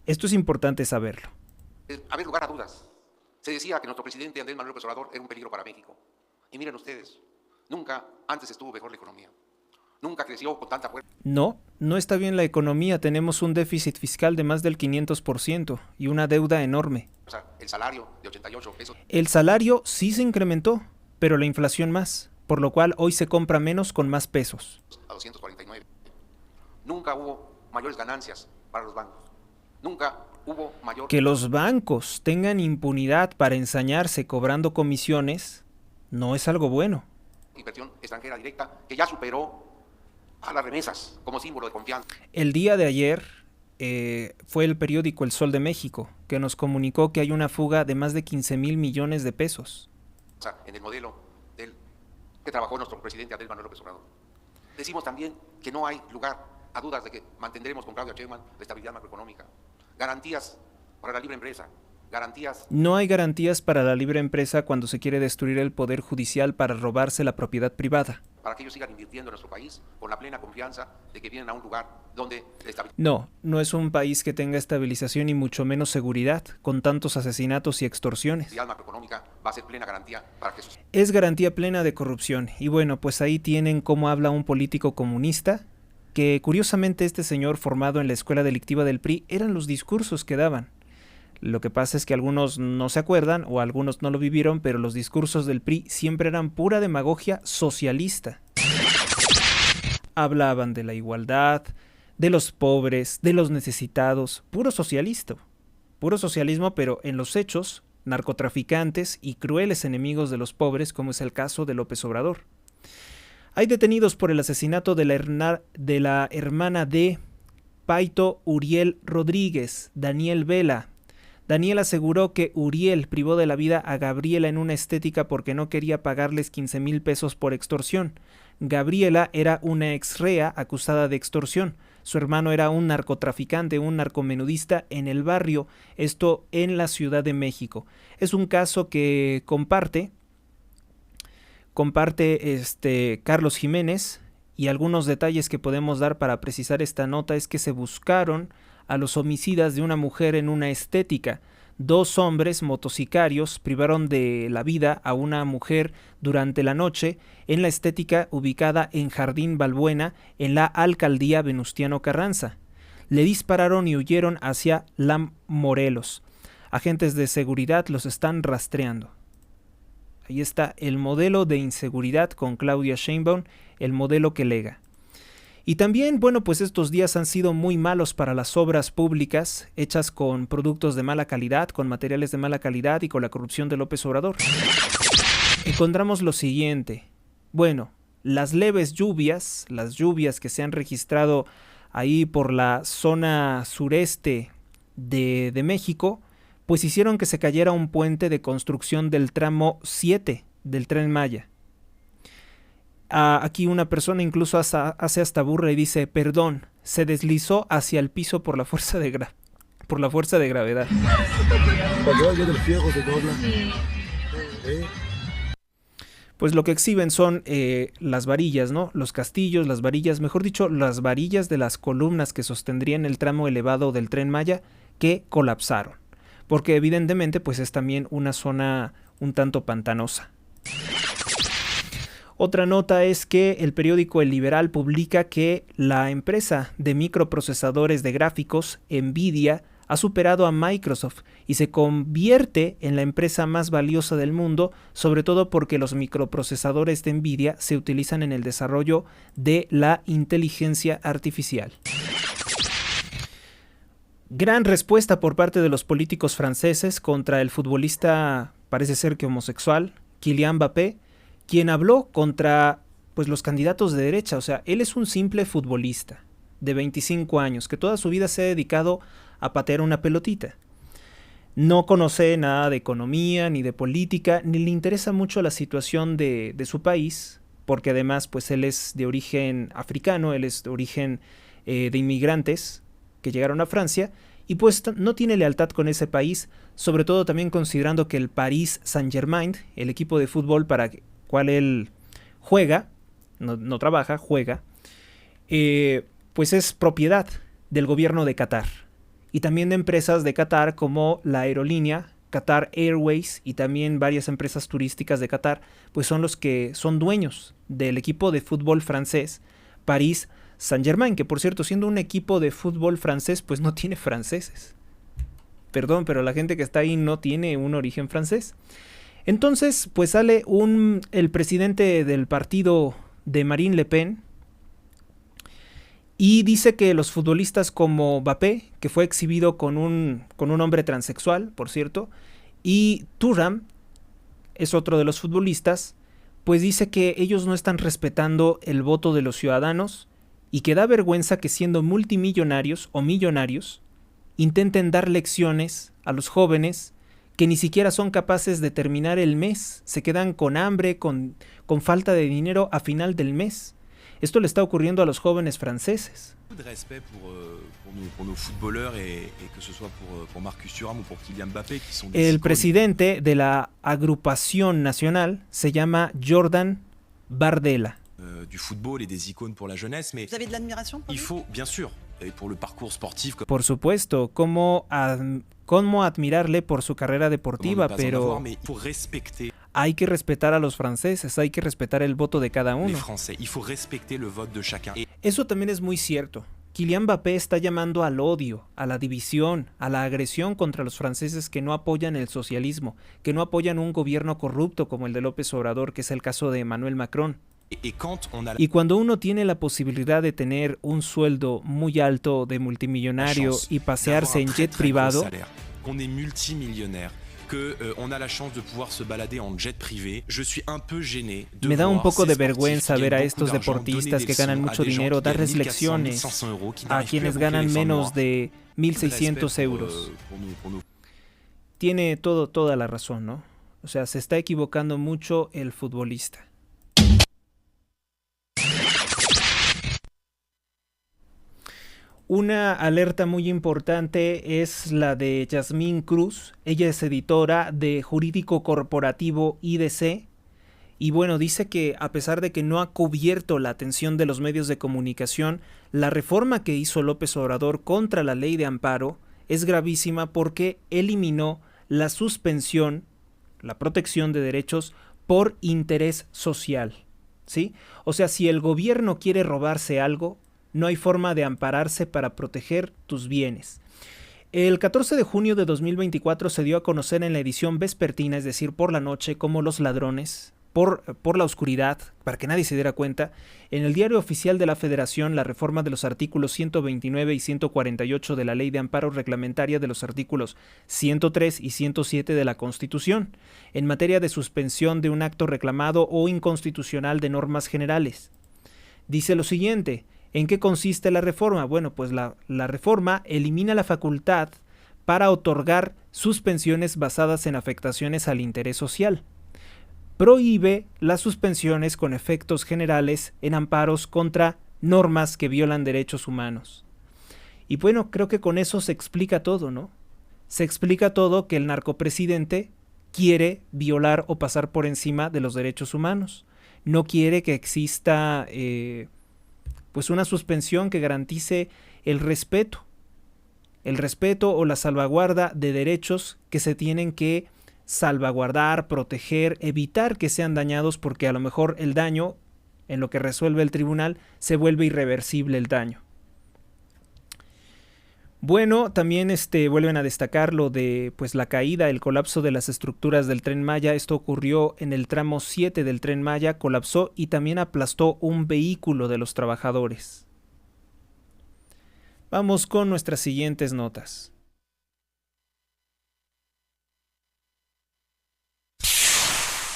Esto es importante saberlo. Haber lugar a dudas. Se decía que nuestro presidente Andrés Manuel López Obrador era un peligro para México. Y miren ustedes, nunca antes estuvo mejor la economía. Nunca creció con tanta fuerza. No está bien la economía. Tenemos un déficit fiscal de más del 500% y una deuda enorme. El salario de 88 pesos. El salario sí se incrementó, pero la inflación más, por lo cual hoy se compra menos con más pesos. A 249. Nunca hubo mayores ganancias para los bancos. Nunca hubo mayor... Que los bancos tengan impunidad para ensañarse cobrando comisiones no es algo bueno. Inversión extranjera directa que ya superó a las remesas como símbolo de confianza. El día de ayer fue el periódico El Sol de México que nos comunicó que hay una fuga de más de 15,000 millones de pesos. En el modelo que trabajó nuestro presidente Andrés Manuel López Obrador. Decimos también que no hay lugar a dudas de que mantendremos con Claudia Sheinbaum la estabilidad macroeconómica, garantías para la libre empresa, garantías. No hay garantías para la libre empresa cuando se quiere destruir el poder judicial para robarse la propiedad privada. Para que ellos sigan invirtiendo en nuestro país con la plena confianza de que vienen a un lugar donde No es un país que tenga estabilización y mucho menos seguridad, con tantos asesinatos y extorsiones. la macroeconómica va a ser plena garantía para que sus... Es garantía plena de corrupción. Y bueno, pues ahí tienen cómo habla un político comunista, que curiosamente este señor formado en la escuela delictiva del PRI eran los discursos que daban. Lo que pasa es que algunos no se acuerdan o algunos no lo vivieron, pero los discursos del PRI siempre eran pura demagogia socialista. Hablaban de la igualdad, de los pobres, de los necesitados, puro socialismo, pero en los hechos, narcotraficantes y crueles enemigos de los pobres, como es el caso de López Obrador. Hay detenidos por el asesinato de la hermana de Paito Uriel Rodríguez, Daniel Vela. Daniel aseguró que Uriel privó de la vida a Gabriela en una estética porque no quería pagarles 15,000 pesos por extorsión. Gabriela era una exrea acusada de extorsión. Su hermano era un narcotraficante, un narcomenudista en el barrio, esto en la Ciudad de México. Es un caso que comparte Carlos Jiménez, y algunos detalles que podemos dar para precisar esta nota es que se buscaron a los homicidas de una mujer en una estética. 2 hombres motocicarios privaron de la vida a una mujer durante la noche en la estética ubicada en Jardín Balbuena, en la alcaldía Venustiano Carranza. Le dispararon y huyeron hacia La Morelos. Agentes de seguridad los están rastreando. Ahí está el modelo de inseguridad con Claudia Sheinbaum, el modelo que lega. Y también, bueno, pues estos días han sido muy malos para las obras públicas hechas con productos de mala calidad, con materiales de mala calidad y con la corrupción de López Obrador. Encontramos lo siguiente. Bueno, las leves lluvias, las lluvias que se han registrado ahí por la zona sureste de México, pues hicieron que se cayera un puente de construcción del tramo 7 del Tren Maya. Aquí una persona incluso hace hasta burla y dice, perdón, se deslizó hacia el piso por la fuerza de gravedad. Pues lo que exhiben son las varillas, ¿no? Los castillos, las varillas, mejor dicho, las varillas de las columnas que sostendrían el tramo elevado del Tren Maya que colapsaron. Porque evidentemente pues es también una zona un tanto pantanosa. Otra nota es que el periódico El Liberal publica que la empresa de microprocesadores de gráficos, Nvidia, ha superado a Microsoft y se convierte en la empresa más valiosa del mundo, sobre todo porque los microprocesadores de Nvidia se utilizan en el desarrollo de la inteligencia artificial. Gran respuesta por parte de los políticos franceses contra el futbolista, parece ser que homosexual, Kylian Mbappé, quien habló contra pues los candidatos de derecha. O sea, él es un simple futbolista de 25 años que toda su vida se ha dedicado a patear una pelotita. No conoce nada de economía ni de política, ni le interesa mucho la situación de su país, porque además pues él es de origen africano, él es de origen de inmigrantes que llegaron a Francia, y pues no tiene lealtad con ese país, sobre todo también considerando que el Paris Saint-Germain, el equipo de fútbol para el cual él juega, no trabaja, juega, pues es propiedad del gobierno de Qatar, y también de empresas de Qatar como la aerolínea Qatar Airways y también varias empresas turísticas de Qatar, pues son los que son dueños del equipo de fútbol francés, Paris Saint-Germain, que por cierto, siendo un equipo de fútbol francés, pues no tiene franceses. Perdón, pero la gente que está ahí no tiene un origen francés. Entonces, pues sale el presidente del partido de Marine Le Pen y dice que los futbolistas como Mbappé, que fue exhibido con un hombre transexual, por cierto, y Thuram, es otro de los futbolistas, pues dice que ellos no están respetando el voto de los ciudadanos y que da vergüenza que siendo multimillonarios o millonarios intenten dar lecciones a los jóvenes que ni siquiera son capaces de terminar el mes, se quedan con hambre, con falta de dinero a final del mes. Esto le está ocurriendo a los jóvenes franceses. De respect pour nos footballeurs et que ce soit pour Marcus Thuram ou pour Kylian Mbappé qui sont des El icônes presidente de la agrupación nacional se llama Jordan Bardella. du football et des icônes pour la jeunesse, mais Vous avez de l'admiration pour il lui? faut bien sûr et pour le parcours sportif comme Por supuesto, cómo admirarle por su carrera comment ne deportiva, pas en pero avoir, mais il faut respecter hay que respetar a los franceses, hay que respetar el voto de cada les uno. Français, il faut respecter le vote de chacun. Et Eso también es muy cierto. Kylian Mbappé está llamando al odio, a la división, a la agresión contra los franceses que no apoyan el socialismo, que no apoyan un gobierno corrupto como el de López Obrador, que es el caso de Emmanuel Macron. quand on a Y cuando uno tiene la posibilidad de tener un sueldo muy alto de multimillonario y pasearse en jet privado, qu'on est multimillionnaire, que on a la chance de pouvoir se balader en jet privé, je suis un peu gêné de me da un voir poco ces de sportifs vergüenza qui ver a gagnent estos beaucoup d'argent, deportistas donner que des ganan leçons mucho à des gens dinero, qui darles gagnent 1 400, 1 lecciones 500 euros, qui a n'arrivent plus quienes à ganan boucler les fins de menos mois. de Respect 1.600 euros. pour nous. Tiene toda la razón, ¿no? O sea, se está equivocando mucho el futbolista. Una alerta muy importante es la de Yasmín Cruz. Ella es editora de Jurídico Corporativo IDC. Y bueno, dice que a pesar de que no ha cubierto la atención de los medios de comunicación, la reforma que hizo López Obrador contra la ley de amparo es gravísima porque eliminó la suspensión, la protección de derechos por interés social, ¿sí? O sea, si el gobierno quiere robarse algo, no hay forma de ampararse para proteger tus bienes. El 14 de junio de 2024 se dio a conocer en la edición vespertina, es decir, por la noche, cómo los ladrones, por la oscuridad, para que nadie se diera cuenta, en el Diario Oficial de la Federación, la reforma de los artículos 129 y 148 de la Ley de Amparo Reglamentaria de los artículos 103 y 107 de la Constitución, en materia de suspensión de un acto reclamado o inconstitucional de normas generales. Dice lo siguiente: ¿en qué consiste la reforma? Bueno, pues la reforma elimina la facultad para otorgar suspensiones basadas en afectaciones al interés social. Prohíbe las suspensiones con efectos generales en amparos contra normas que violan derechos humanos. Y bueno, creo que con eso se explica todo, ¿no? Se explica todo, que el narcopresidente quiere violar o pasar por encima de los derechos humanos. No quiere que exista pues una suspensión que garantice el respeto o la salvaguarda de derechos que se tienen que salvaguardar, proteger, evitar que sean dañados, porque a lo mejor el daño, en lo que resuelve el tribunal, se vuelve irreversible el daño. Bueno, también vuelven a destacar lo de pues la caída, el colapso de las estructuras del Tren Maya. Esto ocurrió en el tramo 7 del Tren Maya, colapsó y también aplastó un vehículo de los trabajadores. Vamos con nuestras siguientes notas.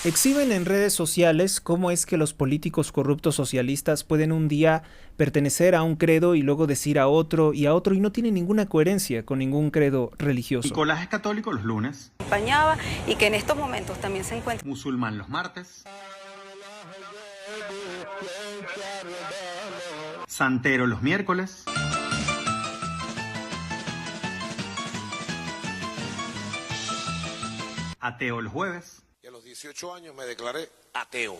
Exhiben en redes sociales cómo es que los políticos corruptos socialistas pueden un día pertenecer a un credo y luego decir a otro y no tiene ninguna coherencia con ningún credo religioso. Nicolás es católico los lunes. Acompañaba y que en estos momentos también se encuentra Musulmán los martes. Santero los miércoles. Ateo los jueves. Y a los 18 años me declaré ateo.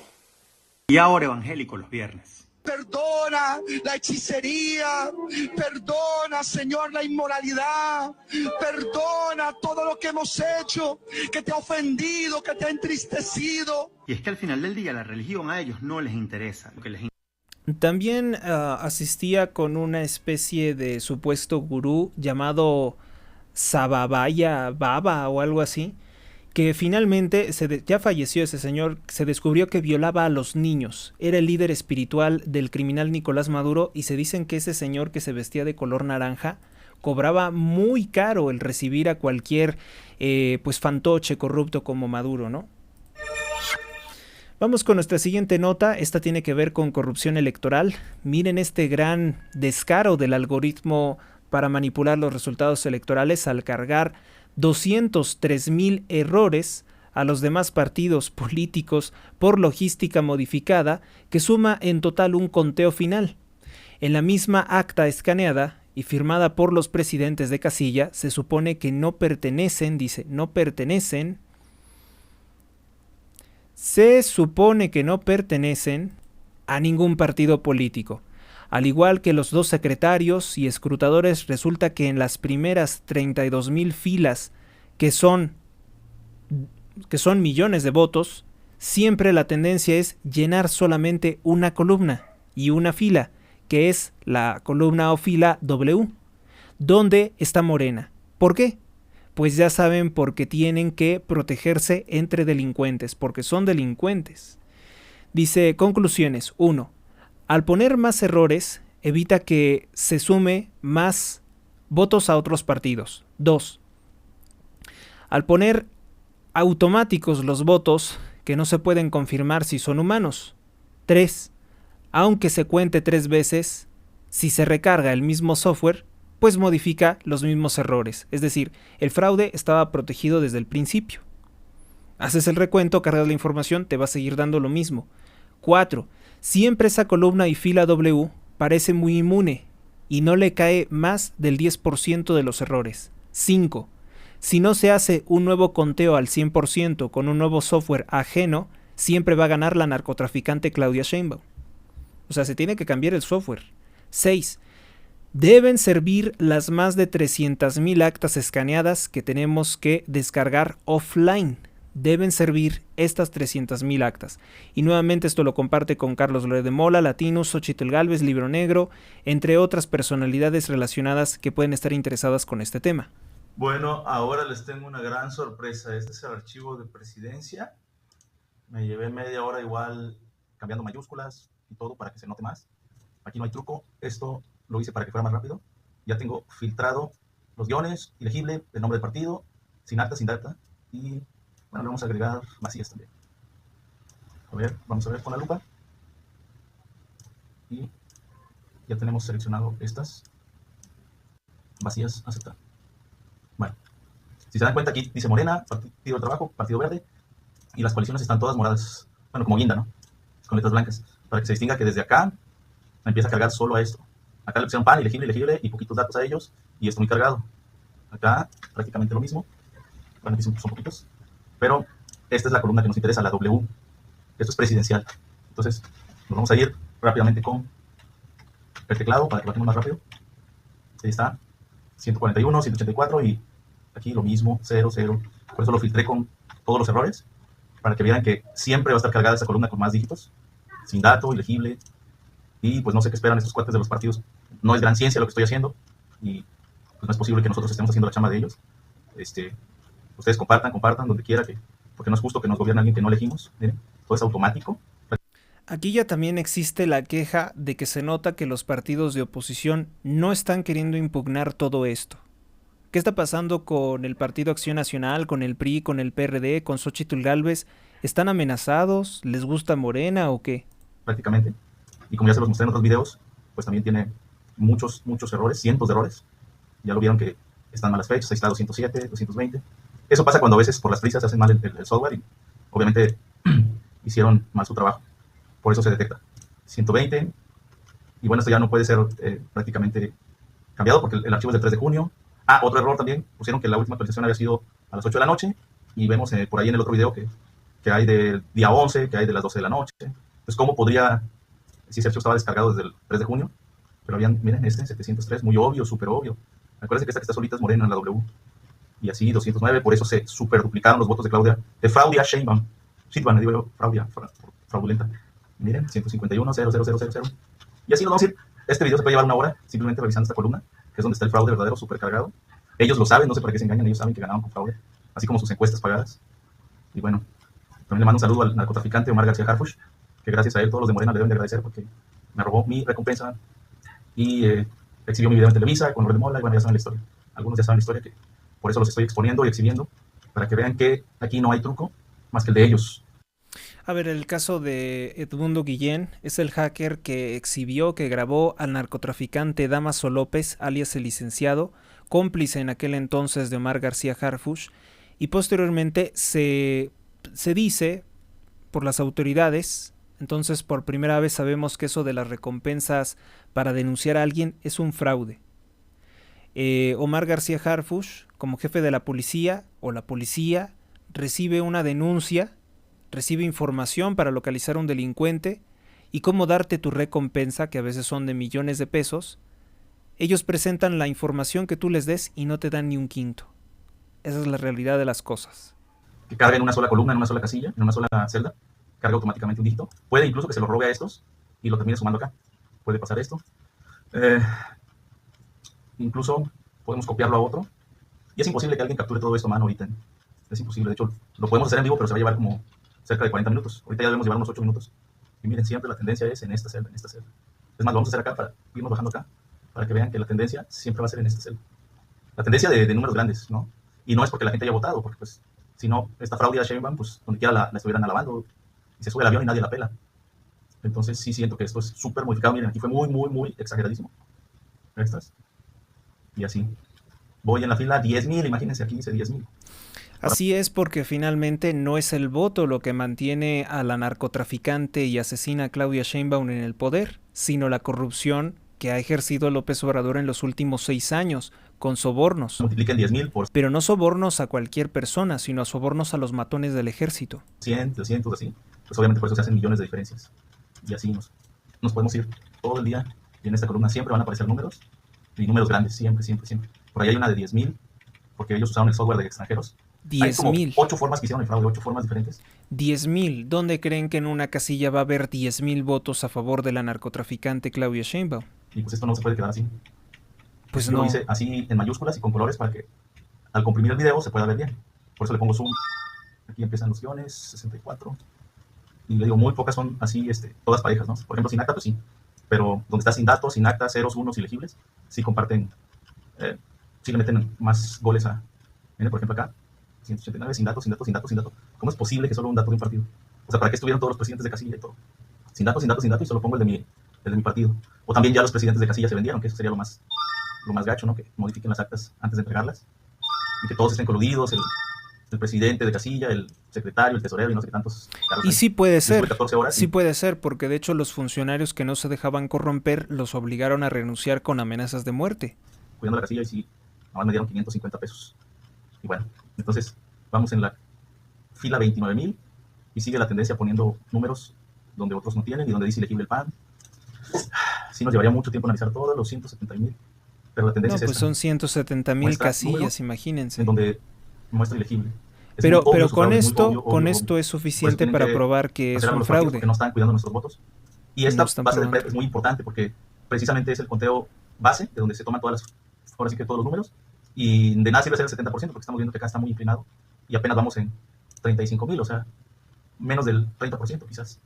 Y ahora evangélico los viernes. Perdona la hechicería, perdona, Señor, la inmoralidad, perdona todo lo que hemos hecho, que te ha ofendido, que te ha entristecido. Y es que al final del día la religión a ellos no les interesa. Lo que les También asistía con una especie de supuesto gurú llamado Sababaya Baba o algo así, que finalmente ya falleció ese señor. Se descubrió que violaba a los niños, era el líder espiritual del criminal Nicolás Maduro, y se dicen que ese señor que se vestía de color naranja cobraba muy caro el recibir a cualquier pues fantoche corrupto como Maduro, ¿no? Vamos con nuestra siguiente nota. Esta tiene que ver con corrupción electoral. Miren este gran descaro del algoritmo para manipular los resultados electorales al cargar 203,000 errores a los demás partidos políticos por logística modificada que suma en total un conteo final. En la misma acta escaneada y firmada por los presidentes de casilla se supone que no pertenecen, se supone que no pertenecen a ningún partido político. Al igual que los 2 secretarios y escrutadores, resulta que en las primeras 32,000 filas, que son millones de votos, siempre la tendencia es llenar solamente una columna y una fila, que es la columna o fila W, donde está Morena. ¿Por qué? Pues ya saben, porque tienen que protegerse entre delincuentes, porque son delincuentes. Dice, conclusiones. 1. Al poner más errores, evita que se sume más votos a otros partidos. 2. Al poner automáticos los votos que no se pueden confirmar si son humanos. 3. Aunque se cuente 3 veces, si se recarga el mismo software, pues modifica los mismos errores. Es decir, el fraude estaba protegido desde el principio. Haces el recuento, cargas la información, te va a seguir dando lo mismo. 4. Siempre esa columna y fila W parece muy inmune y no le cae más del 10% de los errores. 5. Si no se hace un nuevo conteo al 100% con un nuevo software ajeno, siempre va a ganar la narcotraficante Claudia Sheinbaum. O sea, se tiene que cambiar el software. 6. Deben servir las más de 300,000 actas escaneadas que tenemos que descargar offline. Deben servir estas 300,000 actas. Y nuevamente esto lo comparte con Carlos Loret de Mola, Latinus, Xochitl Gálvez, Libro Negro, entre otras personalidades relacionadas que pueden estar interesadas con este tema. Bueno, ahora les tengo una gran sorpresa. Este es el archivo de presidencia. Me llevé media hora igual cambiando mayúsculas y todo para que se note más. Aquí no hay truco. Esto lo hice para que fuera más rápido. Ya tengo filtrado los guiones, ilegible, el nombre del partido, sin acta, sin data. Y bueno, le vamos a agregar vacías también. A ver, vamos a ver con la lupa. Y ya tenemos seleccionado estas vacías, aceptar. Bueno, si se dan cuenta, aquí dice Morena, Partido del Trabajo, Partido Verde, y las coaliciones están todas moradas, bueno, como guinda, ¿no? Con letras blancas, para que se distinga que desde acá empieza a cargar solo a esto. Acá le pusieron PAN, ilegible, y poquitos datos a ellos, y esto muy cargado. Acá prácticamente lo mismo, bueno, aquí son poquitos, pero esta es la columna que nos interesa, la W. Esto es presidencial. Entonces, nos vamos a ir rápidamente con el teclado para que lo hagamos más rápido. Ahí está. 141, 184 y aquí lo mismo, 0, 0. Por eso lo filtré con todos los errores, para que vean que siempre va a estar cargada esa columna con más dígitos, sin dato, ilegible, y pues no sé qué esperan estos cuates de los partidos. No es gran ciencia lo que estoy haciendo, y pues no es posible que nosotros estemos haciendo la chamba de ellos. Ustedes compartan donde quiera, porque no es justo que nos gobierne alguien que no elegimos. Miren, todo es automático. Aquí ya también existe la queja de que se nota que los partidos de oposición no están queriendo impugnar todo esto. ¿Qué está pasando con el Partido Acción Nacional, con el PRI, con el PRD, con Xochitl Gálvez? ¿Están amenazados? ¿Les gusta Morena o qué? Prácticamente. Y como ya se los mostré en otros videos, pues también tiene muchos errores, cientos de errores. Ya lo vieron que están malas fechas, ahí está 207, 220. Eso pasa cuando a veces por las prisas se hacen mal el software y obviamente hicieron mal su trabajo. Por eso se detecta. 120. Y bueno, esto ya no puede ser prácticamente cambiado porque el archivo es del 3 de junio. Ah, otro error también. Pusieron que la última actualización había sido a las 8 de la noche. Y vemos por ahí en el otro video que hay del día 11, que hay de las 12 de la noche. Entonces, ¿cómo podría, si ese archivo estaba descargado desde el 3 de junio? Pero habían, miren, 703, muy obvio, súper obvio. Acuérdense que esta que está solita es Morena en la W. Y así 209, por eso se super duplicaron los votos de Claudia Sheinbaum. Sheinbaum, digo yo, fraudulenta. Miren, 151, 0, 0, 0, 0, 0. Y así nos vamos a ir. Este video se puede llevar una hora simplemente revisando esta columna, que es donde está el fraude verdadero, súper cargado. Ellos lo saben, no sé para qué se engañan, ellos saben que ganaron con fraude, así como sus encuestas pagadas. Y bueno, también le mando un saludo al narcotraficante Omar García Harfuch, que gracias a él todos los de Morena le deben de agradecer porque me robó mi recompensa y exhibió mi video en Televisa con Loret de Mola, y bueno, ya saben la historia. Algunos ya saben la historia, que por eso los estoy exponiendo y exhibiendo, para que vean que aquí no hay truco más que el de ellos. A ver, el caso de Edmundo Guillén es el hacker que exhibió, que grabó al narcotraficante Damaso López, alias el licenciado, cómplice en aquel entonces de Omar García Harfuch, y posteriormente se se dice por las autoridades, entonces por primera vez sabemos que eso de las recompensas para denunciar a alguien es un fraude. Omar García Harfuch, como jefe de la policía o la policía, recibe una denuncia, recibe información para localizar a un delincuente y cómo darte tu recompensa, que a veces son de millones de pesos. Ellos presentan la información que tú les des y no te dan ni un quinto. Esa es la realidad de las cosas. Que carga en una sola columna, en una sola casilla, en una sola celda, carga automáticamente un dígito. Puede incluso que se lo robe a estos y lo termine sumando acá. Puede pasar esto. Incluso podemos copiarlo a otro. Y es imposible que alguien capture todo esto a mano ahorita. Es imposible. De hecho, lo podemos hacer en vivo, pero se va a llevar como cerca de 40 minutos. Ahorita ya debemos llevar unos 8 minutos. Y miren, siempre la tendencia es en esta celda, en esta celda. Es más, lo vamos a hacer acá para irnos bajando acá, para que vean que la tendencia siempre va a ser en esta celda. La tendencia de números grandes, ¿no? Y no es porque la gente haya votado, porque pues, si no, esta fraude a Sheinbaum, pues donde quiera la estuvieran alabando, y se sube el avión y nadie la pela. Entonces sí siento que esto es súper modificado. Miren, aquí fue muy, muy, muy exageradísimo. Estas. Y así. Voy en la fila 10,000, imagínense, aquí dice 10,000. Así es, porque finalmente no es el voto lo que mantiene a la narcotraficante y asesina Claudia Sheinbaum en el poder, sino la corrupción que ha ejercido López Obrador en los últimos 6 años, con sobornos. Multipliquen 10,000 por... Pero no sobornos a cualquier persona, sino sobornos a los matones del ejército. 100, 200, así. Pues obviamente por eso se hacen millones de diferencias. Y así nos podemos ir todo el día. Y en esta columna siempre van a aparecer números. Y números grandes, siempre, siempre, siempre. Por ahí hay una de 10,000, porque ellos usaron el software de extranjeros. 10,000. 8 formas que hicieron el fraude, 8 formas diferentes. 10,000. ¿Dónde creen que en una casilla va a haber 10,000 votos a favor de la narcotraficante Claudia Sheinbaum? Y pues esto no se puede quedar así. Pues yo no. Lo hice así en mayúsculas y con colores para que al comprimir el video se pueda ver bien. Por eso le pongo zoom. Aquí empiezan los guiones, 64. Y le digo, muy pocas son así, todas parejas, ¿no? Por ejemplo, sin acta, pues sí. Pero donde está sin datos, sin acta, ceros, unos, ilegibles, sí comparten, sí le meten más goles a... Miren, por ejemplo, acá, 189, sin datos, sin datos, sin datos, sin datos. ¿Cómo es posible que solo un dato de un partido? O sea, ¿para qué estuvieron todos los presidentes de casilla y todo? Sin datos, sin datos, sin datos, y solo pongo el de mi partido. O también ya los presidentes de casilla se vendieron, que eso sería lo más gacho, ¿no? Que modifiquen las actas antes de entregarlas. Y que todos estén coludidos, el presidente de casilla, el secretario, el tesorero y no sé qué tantos. Y sí puede ser, 14 horas, sí puede ser, porque de hecho los funcionarios que no se dejaban corromper los obligaron a renunciar con amenazas de muerte. Cuidando la casilla y sí, nada más me dieron 550 pesos. Y bueno, entonces vamos en la fila 29,000 y sigue la tendencia poniendo números donde otros no tienen y donde dice elegible el PAN. Sí nos llevaría mucho tiempo analizar todos los 170,000, pero la tendencia no, es pues esta. Son 170,000 casillas, imagínense. En donde muestra elegible. Pero con esto es suficiente para probar que es un fraude. Que no están cuidando nuestros votos. Y esta base del PREP es muy importante porque precisamente es el conteo base de donde se toman ahora sí que todos los números. Y de nada sirve ser el 70% porque estamos viendo que acá está muy inclinado y apenas vamos en 35,000, o sea, menos del 30% quizás.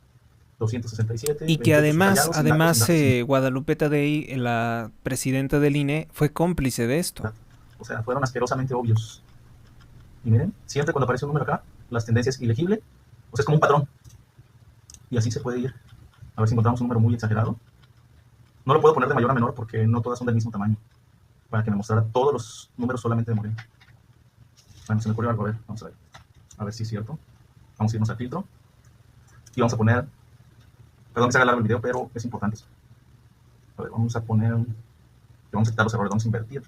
267. Y que además Guadalupe Tadei, la presidenta del INE, fue cómplice de esto. O sea, fueron asquerosamente obvios. Y miren, siempre cuando aparece un número acá, las tendencias ilegible, o sea, es como un patrón. Y así se puede ir. A ver si encontramos un número muy exagerado. No lo puedo poner de mayor a menor porque no todas son del mismo tamaño. Para que me mostrara todos los números solamente de Moreno. Bueno, se me ocurrió algo, a ver, vamos a ver. A ver si es cierto. Vamos a irnos al filtro. Y vamos a poner... Perdón que se haga largo el video, pero es importante eso. A ver, vamos a poner... Vamos a quitar los errores, vamos a invertir.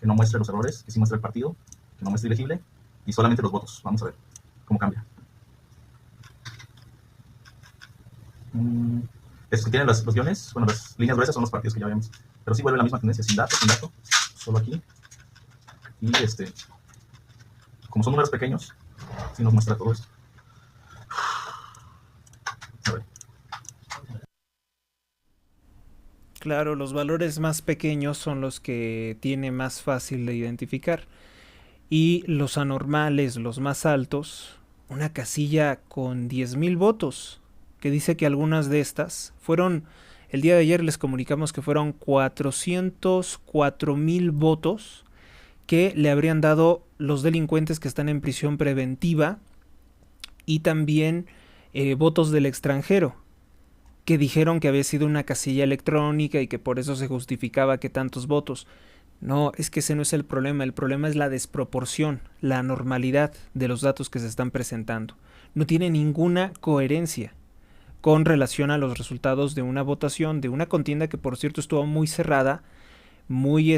Que no muestre los errores, que sí muestre el partido. Que no muestre ilegible. Y solamente los votos. Vamos a ver cómo cambia. Estos que tienen los guiones, bueno, las líneas gruesas son los partidos que ya vemos. Pero sí vuelve la misma tendencia, sin dato, solo aquí. Y como son números pequeños, sí nos muestra todo esto. A ver. Claro, los valores más pequeños son los que tiene más fácil de identificar. Y los anormales, los más altos, una casilla con 10,000 votos, que dice que algunas de estas fueron... El día de ayer les comunicamos que fueron 404,000 votos que le habrían dado los delincuentes que están en prisión preventiva y también votos del extranjero, que dijeron que había sido una casilla electrónica y que por eso se justificaba que tantos votos. No, es que ese no es el problema es la desproporción, la anormalidad de los datos que se están presentando. No tiene ninguna coherencia con relación a los resultados de una votación, de una contienda que por cierto estuvo muy cerrada, muy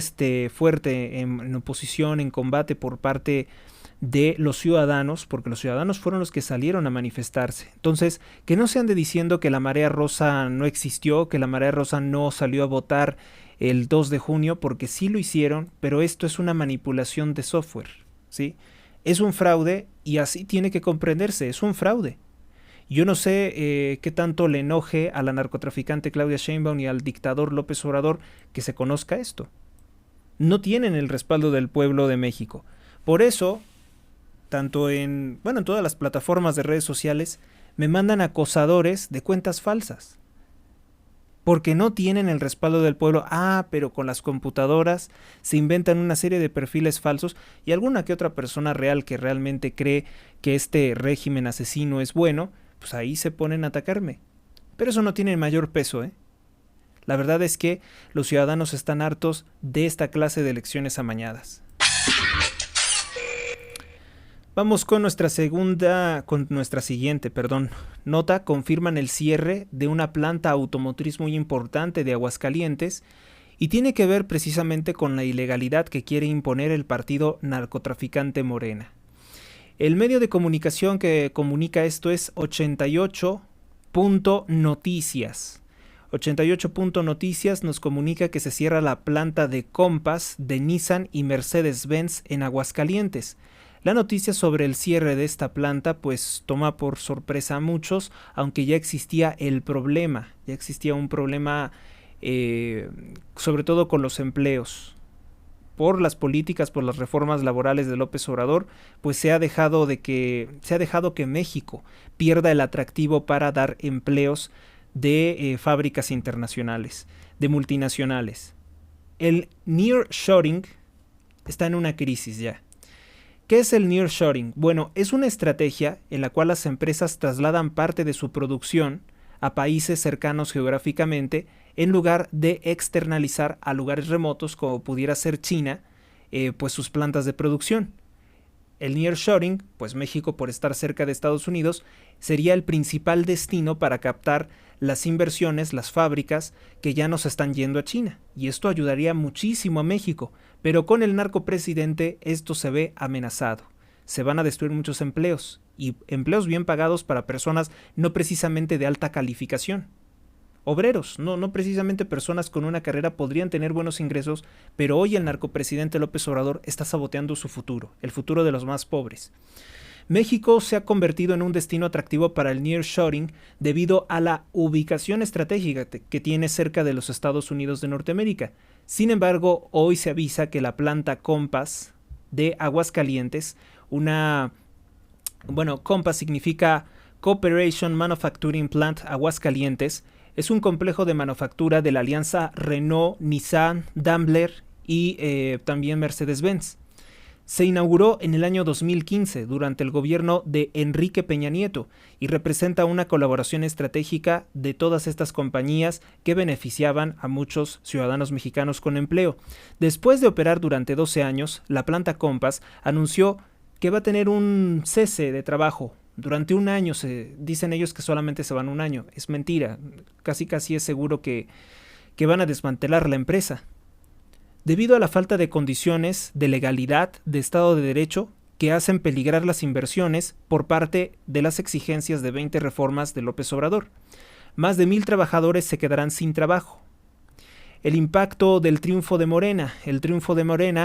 fuerte en oposición, en combate por parte de los ciudadanos, porque los ciudadanos fueron los que salieron a manifestarse. Entonces, que no se ande diciendo que la marea rosa no existió, que la marea rosa no salió a votar el 2 de junio, porque sí lo hicieron, pero esto es una manipulación de software, ¿sí? Es un fraude y así tiene que comprenderse, es un fraude. Yo no sé qué tanto le enoje a la narcotraficante Claudia Sheinbaum y al dictador López Obrador que se conozca esto. No tienen el respaldo del pueblo de México. Por eso, tanto en todas las plataformas de redes sociales, me mandan acosadores de cuentas falsas. Porque no tienen el respaldo del pueblo. Pero con las computadoras se inventan una serie de perfiles falsos y alguna que otra persona real que realmente cree que este régimen asesino es bueno, pues ahí se ponen a atacarme. Pero eso no tiene mayor peso, ¿eh? La verdad es que los ciudadanos están hartos de esta clase de elecciones amañadas. Vamos con nuestra siguiente nota. Confirman el cierre de una planta automotriz muy importante de Aguascalientes y tiene que ver precisamente con la ilegalidad que quiere imponer el partido narcotraficante Morena. El medio de comunicación que comunica esto es 88.noticias. 88.noticias nos comunica que se cierra la planta de Compass de Nissan y Mercedes-Benz en Aguascalientes. La noticia sobre el cierre de esta planta pues toma por sorpresa a muchos, aunque ya existía un problema sobre todo con los empleos. Por las políticas, por las reformas laborales de López Obrador, pues se ha dejado que México pierda el atractivo para dar empleos de fábricas internacionales, de multinacionales. El nearshoring está en una crisis ya. ¿Qué es el nearshoring? Bueno, es una estrategia en la cual las empresas trasladan parte de su producción a países cercanos geográficamente en lugar de externalizar a lugares remotos como pudiera ser China, pues sus plantas de producción. El nearshoring, pues México por estar cerca de Estados Unidos, sería el principal destino para captar las inversiones, las fábricas que ya nos están yendo a China. Y esto ayudaría muchísimo a México, pero con el narcopresidente esto se ve amenazado. Se van a destruir muchos empleos, y empleos bien pagados para personas no precisamente de alta calificación. Obreros, no precisamente personas con una carrera podrían tener buenos ingresos, pero hoy el narcopresidente López Obrador está saboteando su futuro, el futuro de los más pobres. México se ha convertido en un destino atractivo para el nearshoring debido a la ubicación estratégica que tiene cerca de los Estados Unidos de Norteamérica. Sin embargo, hoy se avisa que la planta Compass de Aguascalientes, Compass significa Cooperation Manufacturing Plant Aguascalientes, es un complejo de manufactura de la alianza Renault, Nissan, Daimler y también Mercedes-Benz. Se inauguró en el año 2015 durante el gobierno de Enrique Peña Nieto y representa una colaboración estratégica de todas estas compañías que beneficiaban a muchos ciudadanos mexicanos con empleo. Después de operar durante 12 años, la planta Compass anunció que va a tener un cese de trabajo. Durante un año, dicen ellos que solamente se van un año. Es mentira, casi es seguro que van a desmantelar la empresa. Debido a la falta de condiciones de legalidad, de Estado de Derecho, que hacen peligrar las inversiones por parte de las exigencias de 20 reformas de López Obrador. Más de 1,000 trabajadores se quedarán sin trabajo. El impacto del triunfo de Morena,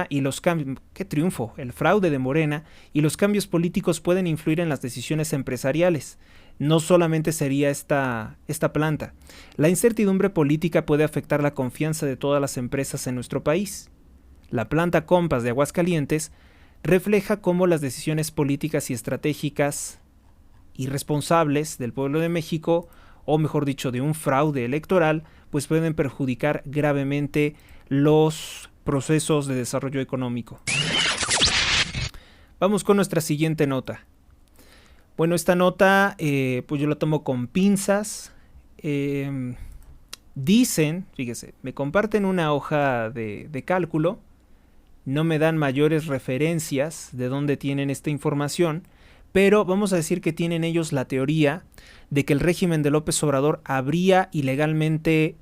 y los cambios... ¿Qué triunfo? El fraude de Morena y los cambios políticos pueden influir en las decisiones empresariales. No solamente sería esta planta. La incertidumbre política puede afectar la confianza de todas las empresas en nuestro país. La planta Compass de Aguascalientes refleja cómo las decisiones políticas y estratégicas irresponsables del pueblo de México, o mejor dicho, de un fraude electoral, pues pueden perjudicar gravemente los procesos de desarrollo económico. Vamos con nuestra siguiente nota. Bueno, esta nota pues yo la tomo con pinzas. Dicen, fíjese, me comparten una hoja de cálculo no me dan mayores referencias de dónde tienen esta información, pero vamos a decir que tienen ellos la teoría de que el régimen de López Obrador habría ilegalmente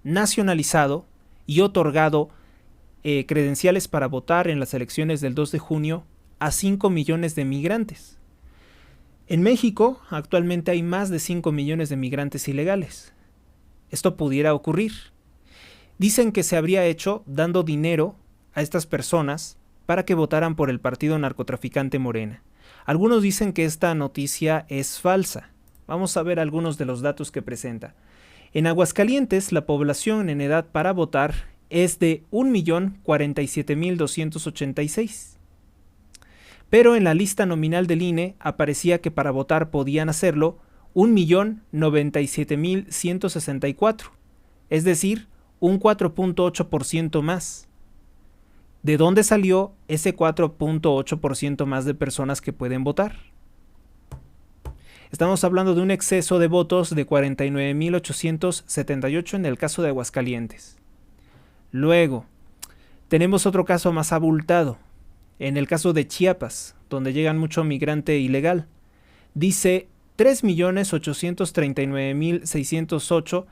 nacionalizado y otorgado credenciales para votar en las elecciones del 2 de junio a 5 millones de migrantes. En México actualmente hay más de 5 millones de migrantes ilegales. Esto pudiera ocurrir. Dicen que se habría hecho dando dinero a estas personas para que votaran por el partido narcotraficante Morena. Algunos dicen que esta noticia es falsa. Vamos a ver algunos de los datos que presenta. En Aguascalientes, la población en edad para votar es de 1.047.286. Pero en la lista nominal del INE aparecía que para votar podían hacerlo 1.097.164, es decir, un 4.8% más. ¿De dónde salió ese 4.8% más de personas que pueden votar? Estamos hablando de un exceso de votos de 49.878 en el caso de Aguascalientes. Luego, tenemos otro caso más abultado, en el caso de Chiapas, donde llegan mucho migrante ilegal. Dice 3.839.608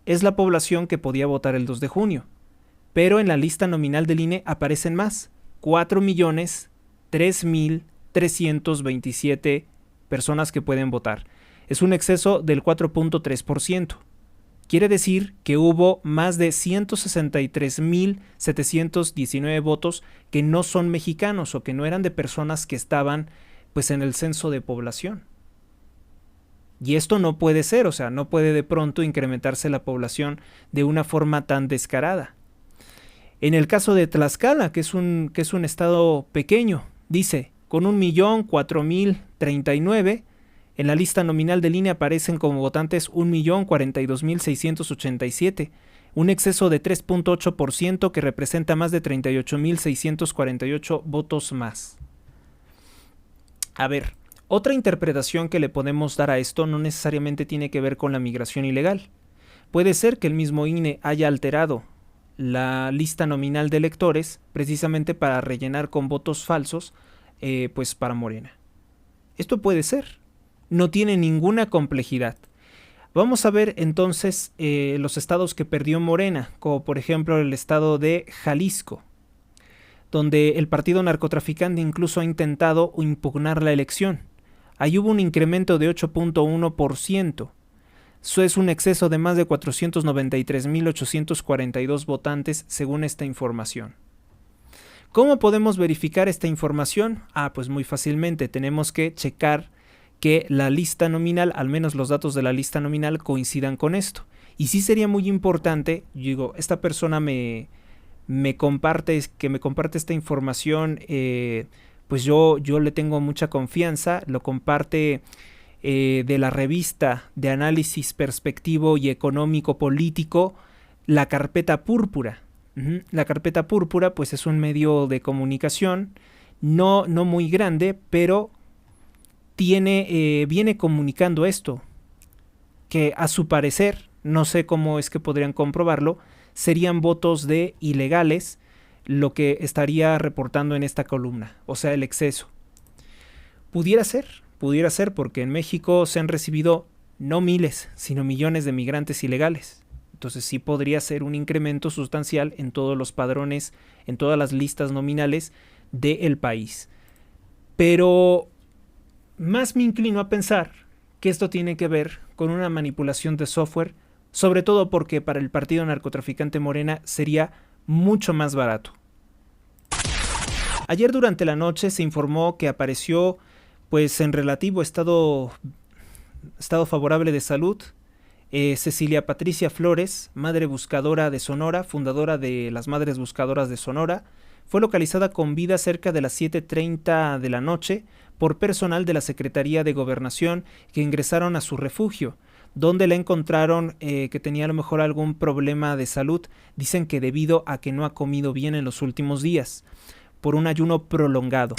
es la población que podía votar el 2 de junio, pero en la lista nominal del INE aparecen más, 4.003.327 personas que pueden votar. Es un exceso del 4.3%. Quiere decir que hubo más de 163.719 votos que no son mexicanos o que no eran de personas que estaban pues en el censo de población. Y esto no puede ser, o sea, no puede de pronto incrementarse la población de una forma tan descarada. En el caso de Tlaxcala, que es un estado pequeño, dice, con 1.004.039, en la lista nominal del INE aparecen como votantes 1.042.687, un exceso de 3.8% que representa más de 38.648 votos más. A ver, otra interpretación que le podemos dar a esto no necesariamente tiene que ver con la migración ilegal. Puede ser que el mismo INE haya alterado la lista nominal de electores precisamente para rellenar con votos falsos, pues para Morena. Esto puede ser. No tiene ninguna complejidad. Vamos a ver entonces los estados que perdió Morena, como por ejemplo el estado de Jalisco, donde el partido narcotraficante incluso ha intentado impugnar la elección. Ahí hubo un incremento de 8.1%. Eso es un exceso de más de 493.842 votantes según esta información. ¿Cómo podemos verificar esta información? Pues muy fácilmente, tenemos que checar que la lista nominal, al menos los datos de la lista nominal, coincidan con esto. Y sí sería muy importante, digo, esta persona me comparte esta información, pues yo le tengo mucha confianza, lo comparte de la revista de análisis perspectivo y económico político, La Carpeta Púrpura. La Carpeta Púrpura pues es un medio de comunicación no muy grande, pero viene comunicando esto, que a su parecer, no sé cómo es que podrían comprobarlo, serían votos de ilegales lo que estaría reportando en esta columna, o sea, el exceso. Pudiera ser porque en México se han recibido no miles, sino millones de migrantes ilegales. Entonces sí podría ser un incremento sustancial en todos los padrones, en todas las listas nominales del país. Pero más me inclino a pensar que esto tiene que ver con una manipulación de software, sobre todo porque para el partido narcotraficante Morena sería mucho más barato. Ayer durante la noche se informó que apareció pues en relativo estado favorable de salud Cecilia Patricia Flores, madre buscadora de Sonora, fundadora de las Madres Buscadoras de Sonora, fue localizada con vida cerca de las 7:30 de la noche por personal de la Secretaría de Gobernación que ingresaron a su refugio, donde la encontraron que tenía a lo mejor algún problema de salud. Dicen que debido a que no ha comido bien en los últimos días, por un ayuno prolongado.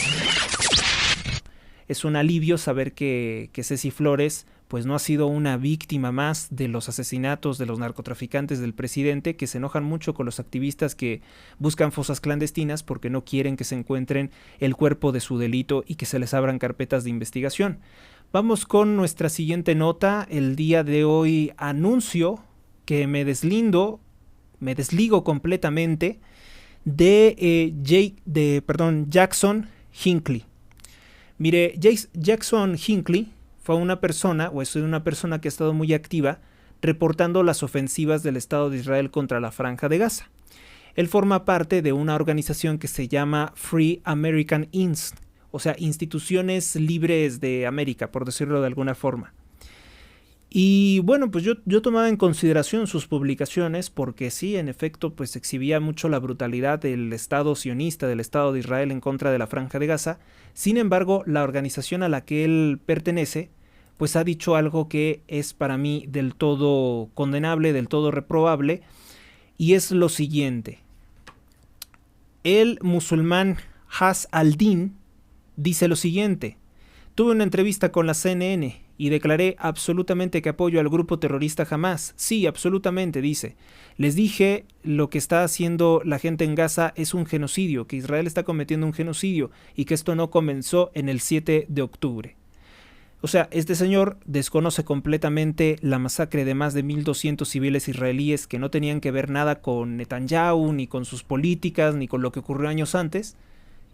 es un alivio saber que Ceci Flores pues no ha sido una víctima más de los asesinatos de los narcotraficantes del presidente, que se enojan mucho con los activistas que buscan fosas clandestinas porque no quieren que se encuentren el cuerpo de su delito y que se les abran carpetas de investigación. Vamos con nuestra siguiente nota. El día de hoy anuncio que me desligo completamente de Jackson Hinckley. Mire, Jackson Hinckley fue una persona, o es una persona que ha estado muy activa reportando las ofensivas del Estado de Israel contra la Franja de Gaza. Él forma parte de una organización que se llama Free American Inst., o sea, Instituciones Libres de América, por decirlo de alguna forma. Y bueno, pues yo tomaba en consideración sus publicaciones porque sí, en efecto, pues exhibía mucho la brutalidad del Estado sionista, del Estado de Israel en contra de la Franja de Gaza. Sin embargo, la organización a la que él pertenece, pues ha dicho algo que es para mí del todo condenable, del todo reprobable, y es lo siguiente. El musulmán Has al-Din dice lo siguiente: tuve una entrevista con la CNN y declaré absolutamente que apoyo al grupo terrorista Hamás. Sí, absolutamente, dice. Les dije lo que está haciendo la gente en Gaza es un genocidio, que Israel está cometiendo un genocidio y que esto no comenzó en el 7 de octubre. O sea, este señor desconoce completamente la masacre de más de 1.200 civiles israelíes que no tenían que ver nada con Netanyahu, ni con sus políticas, ni con lo que ocurrió años antes,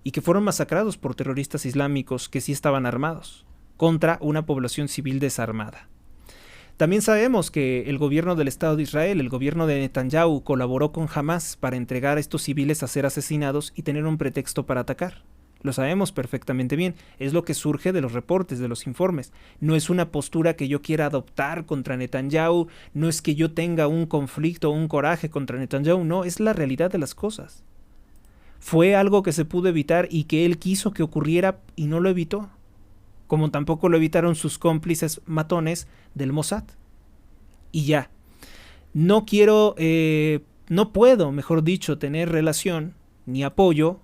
y que fueron masacrados por terroristas islámicos que sí estaban armados, contra una población civil desarmada. También sabemos que el gobierno del Estado de Israel, el gobierno de Netanyahu, colaboró con Hamás para entregar a estos civiles a ser asesinados y tener un pretexto para atacar. Lo sabemos perfectamente bien, es lo que surge de los reportes, de los informes. No es una postura que yo quiera adoptar contra Netanyahu, no es que yo tenga un conflicto o un coraje contra Netanyahu, no, es la realidad de las cosas. Fue algo que se pudo evitar y que él quiso que ocurriera y no lo evitó, como tampoco lo evitaron sus cómplices matones del Mossad. Y ya, no puedo, mejor dicho, tener relación ni apoyo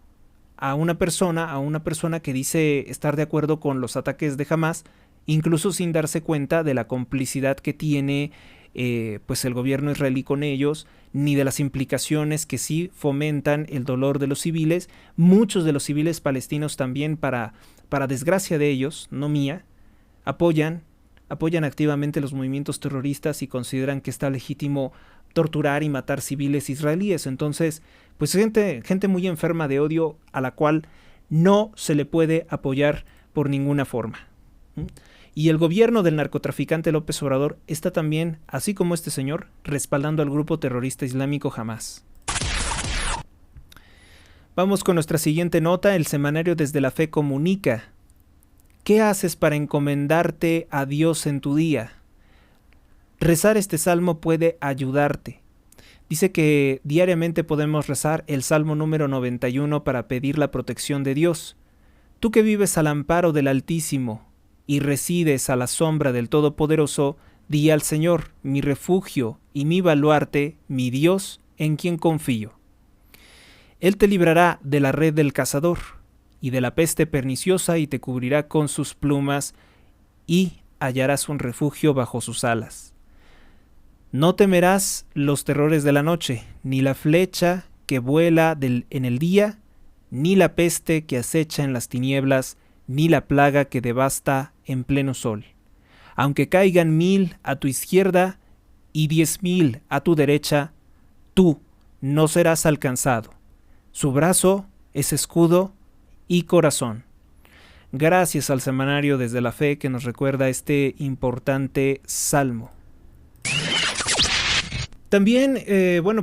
a una persona que dice estar de acuerdo con los ataques de Hamás, incluso sin darse cuenta de la complicidad que tiene pues el gobierno israelí con ellos, ni de las implicaciones que sí fomentan el dolor de los civiles. Muchos de los civiles palestinos también, para desgracia de ellos, no mía, apoyan activamente los movimientos terroristas y consideran que está legítimo torturar y matar civiles israelíes. Entonces, pues gente muy enferma de odio a la cual no se le puede apoyar por ninguna forma. Y el gobierno del narcotraficante López Obrador está también, así como este señor, respaldando al grupo terrorista islámico Hamás. Vamos con nuestra siguiente nota. El semanario Desde la Fe comunica: ¿qué haces para encomendarte a Dios en tu día? Rezar este salmo puede ayudarte. Dice que diariamente podemos rezar el Salmo número 91 para pedir la protección de Dios. Tú que vives al amparo del Altísimo y resides a la sombra del Todopoderoso, di al Señor, mi refugio y mi baluarte, mi Dios, en quien confío. Él te librará de la red del cazador y de la peste perniciosa, y te cubrirá con sus plumas, y hallarás un refugio bajo sus alas. No temerás los terrores de la noche, ni la flecha que vuela en el día, ni la peste que acecha en las tinieblas, ni la plaga que devasta en pleno sol. Aunque caigan 1000 a tu izquierda y 10,000 a tu derecha, tú no serás alcanzado. Su brazo es escudo y corazón. Gracias al semanario Desde la Fe que nos recuerda este importante salmo. También,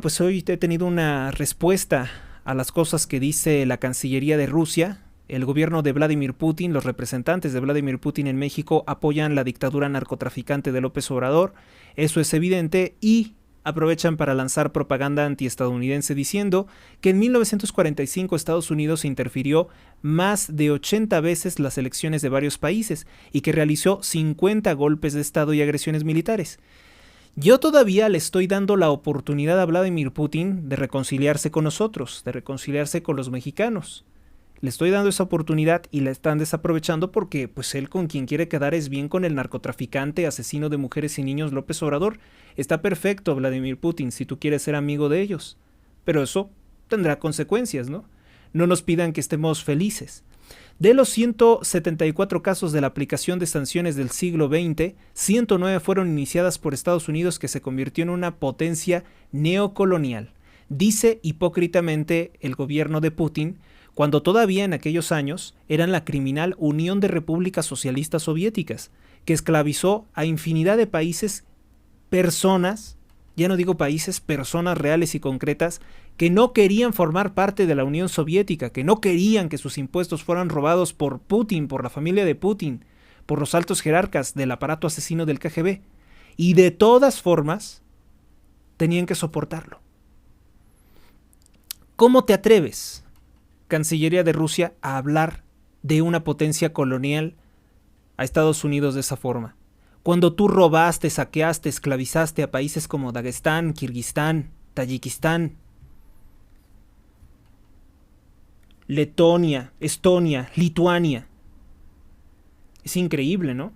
pues hoy he tenido una respuesta a las cosas que dice la Cancillería de Rusia. El gobierno de Vladimir Putin, los representantes de Vladimir Putin en México apoyan la dictadura narcotraficante de López Obrador. Eso es evidente, y aprovechan para lanzar propaganda antiestadounidense diciendo que en 1945 Estados Unidos interfirió más de 80 veces las elecciones de varios países y que realizó 50 golpes de Estado y agresiones militares. Yo todavía le estoy dando la oportunidad a Vladimir Putin de reconciliarse con nosotros, de reconciliarse con los mexicanos. Le estoy dando esa oportunidad y la están desaprovechando porque pues él con quien quiere quedar es bien con el narcotraficante, asesino de mujeres y niños López Obrador. Está perfecto, Vladimir Putin, si tú quieres ser amigo de ellos. Pero eso tendrá consecuencias, ¿no? No nos pidan que estemos felices. De los 174 casos de la aplicación de sanciones del siglo XX, 109 fueron iniciadas por Estados Unidos, que se convirtió en una potencia neocolonial. Dice hipócritamente el gobierno de Putin, cuando todavía en aquellos años eran la criminal Unión de Repúblicas Socialistas Soviéticas, que esclavizó a infinidad de países, personas, ya no digo países, personas reales y concretas, que no querían formar parte de la Unión Soviética, que no querían que sus impuestos fueran robados por Putin, por la familia de Putin, por los altos jerarcas del aparato asesino del KGB. Y de todas formas, tenían que soportarlo. ¿Cómo te atreves, Cancillería de Rusia, a hablar de una potencia colonial a Estados Unidos de esa forma? Cuando tú robaste, saqueaste, esclavizaste a países como Dagestán, Kirguistán, Tayikistán, Letonia, Estonia, Lituania. Es increíble, ¿no?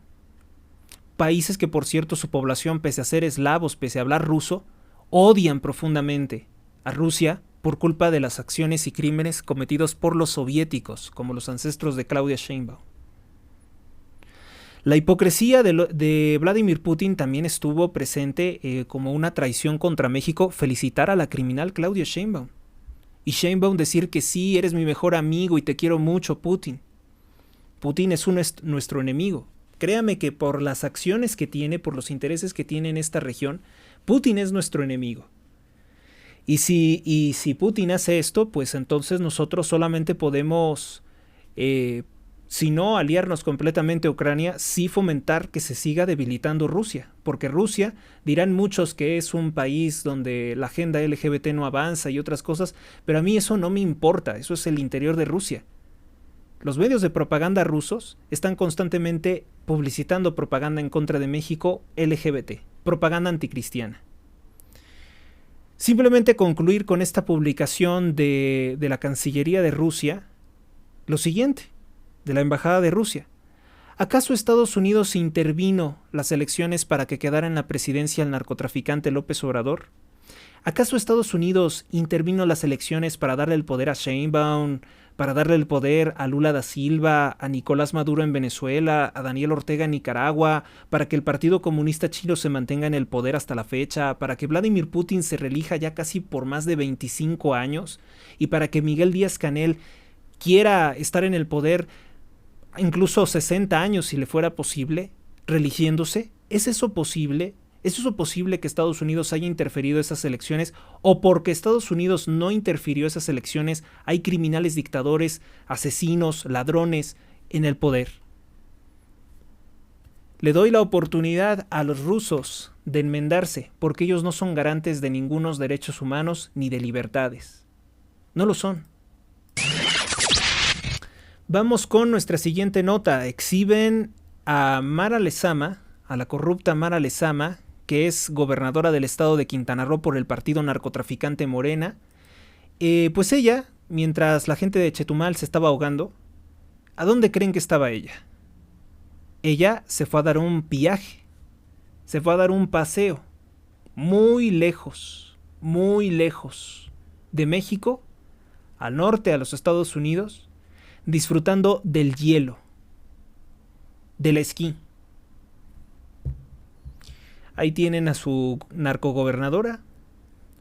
Países que, por cierto, su población, pese a ser eslavos, pese a hablar ruso, odian profundamente a Rusia por culpa de las acciones y crímenes cometidos por los soviéticos, como los ancestros de Claudia Sheinbaum. La hipocresía de Vladimir Putin también estuvo presente como una traición contra México, felicitar a la criminal Claudia Sheinbaum. Y Sheinbaum decir que sí, eres mi mejor amigo y te quiero mucho, Putin. Putin es nuestro enemigo. Créame que por las acciones que tiene, por los intereses que tiene en esta región, Putin es nuestro enemigo. Y si Putin hace esto, pues entonces nosotros solamente podemos, si no aliarnos completamente a Ucrania, sí fomentar que se siga debilitando Rusia. Porque Rusia, dirán muchos que es un país donde la agenda LGBT no avanza y otras cosas, pero a mí eso no me importa, eso es el interior de Rusia. Los medios de propaganda rusos están constantemente publicitando propaganda en contra de México LGBT, propaganda anticristiana. Simplemente concluir con esta publicación de la Cancillería de Rusia lo siguiente, de la Embajada de Rusia. ¿Acaso Estados Unidos intervino las elecciones para que quedara en la presidencia el narcotraficante López Obrador? ¿Acaso Estados Unidos intervino las elecciones para darle el poder a Sheinbaum, para darle el poder a Lula da Silva, a Nicolás Maduro en Venezuela, a Daniel Ortega en Nicaragua, para que el Partido Comunista Chino se mantenga en el poder hasta la fecha, para que Vladimir Putin se reelija ya casi por más de 25 años y para que Miguel Díaz-Canel quiera estar en el poder incluso 60 años si le fuera posible, reeligiéndose? ¿Es eso posible? ¿Es eso posible que Estados Unidos haya interferido esas elecciones? ¿O porque Estados Unidos no interfirió esas elecciones hay criminales, dictadores, asesinos, ladrones en el poder? Le doy la oportunidad a los rusos de enmendarse, porque ellos no son garantes de ningunos derechos humanos ni de libertades. No lo son. Vamos con nuestra siguiente nota. Exhiben a Mara Lezama, a la corrupta Mara Lezama, que es gobernadora del estado de Quintana Roo por el partido narcotraficante Morena. Pues ella, mientras la gente de Chetumal se estaba ahogando, ¿a dónde creen que estaba ella? Ella se fue a dar un viaje, se fue a dar un paseo, muy lejos de México, al norte, a los Estados Unidos, disfrutando del hielo, del esquí. Ahí tienen a su narcogobernadora,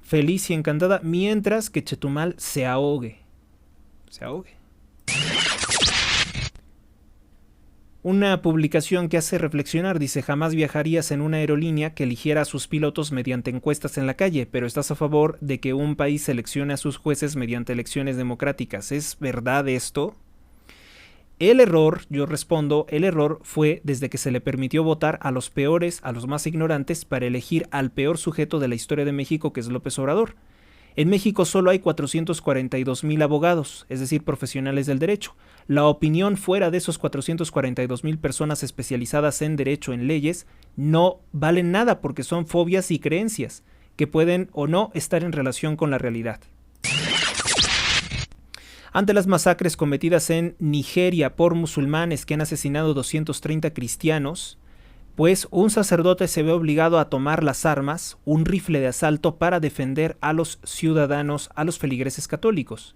feliz y encantada, mientras que Chetumal se ahogue. Se ahogue. Una publicación que hace reflexionar, dice: jamás viajarías en una aerolínea que eligiera a sus pilotos mediante encuestas en la calle, pero estás a favor de que un país seleccione a sus jueces mediante elecciones democráticas. ¿Es verdad esto? El error, yo respondo, el error fue desde que se le permitió votar a los peores, a los más ignorantes, para elegir al peor sujeto de la historia de México, que es López Obrador. En México solo hay 442,000 abogados, es decir, profesionales del derecho. La opinión fuera de esos 442,000 personas especializadas en derecho, en leyes, no valen nada porque son fobias y creencias que pueden o no estar en relación con la realidad. Ante las masacres cometidas en Nigeria por musulmanes que han asesinado 230 cristianos, pues un sacerdote se ve obligado a tomar las armas, un rifle de asalto, para defender a los ciudadanos, a los feligreses católicos.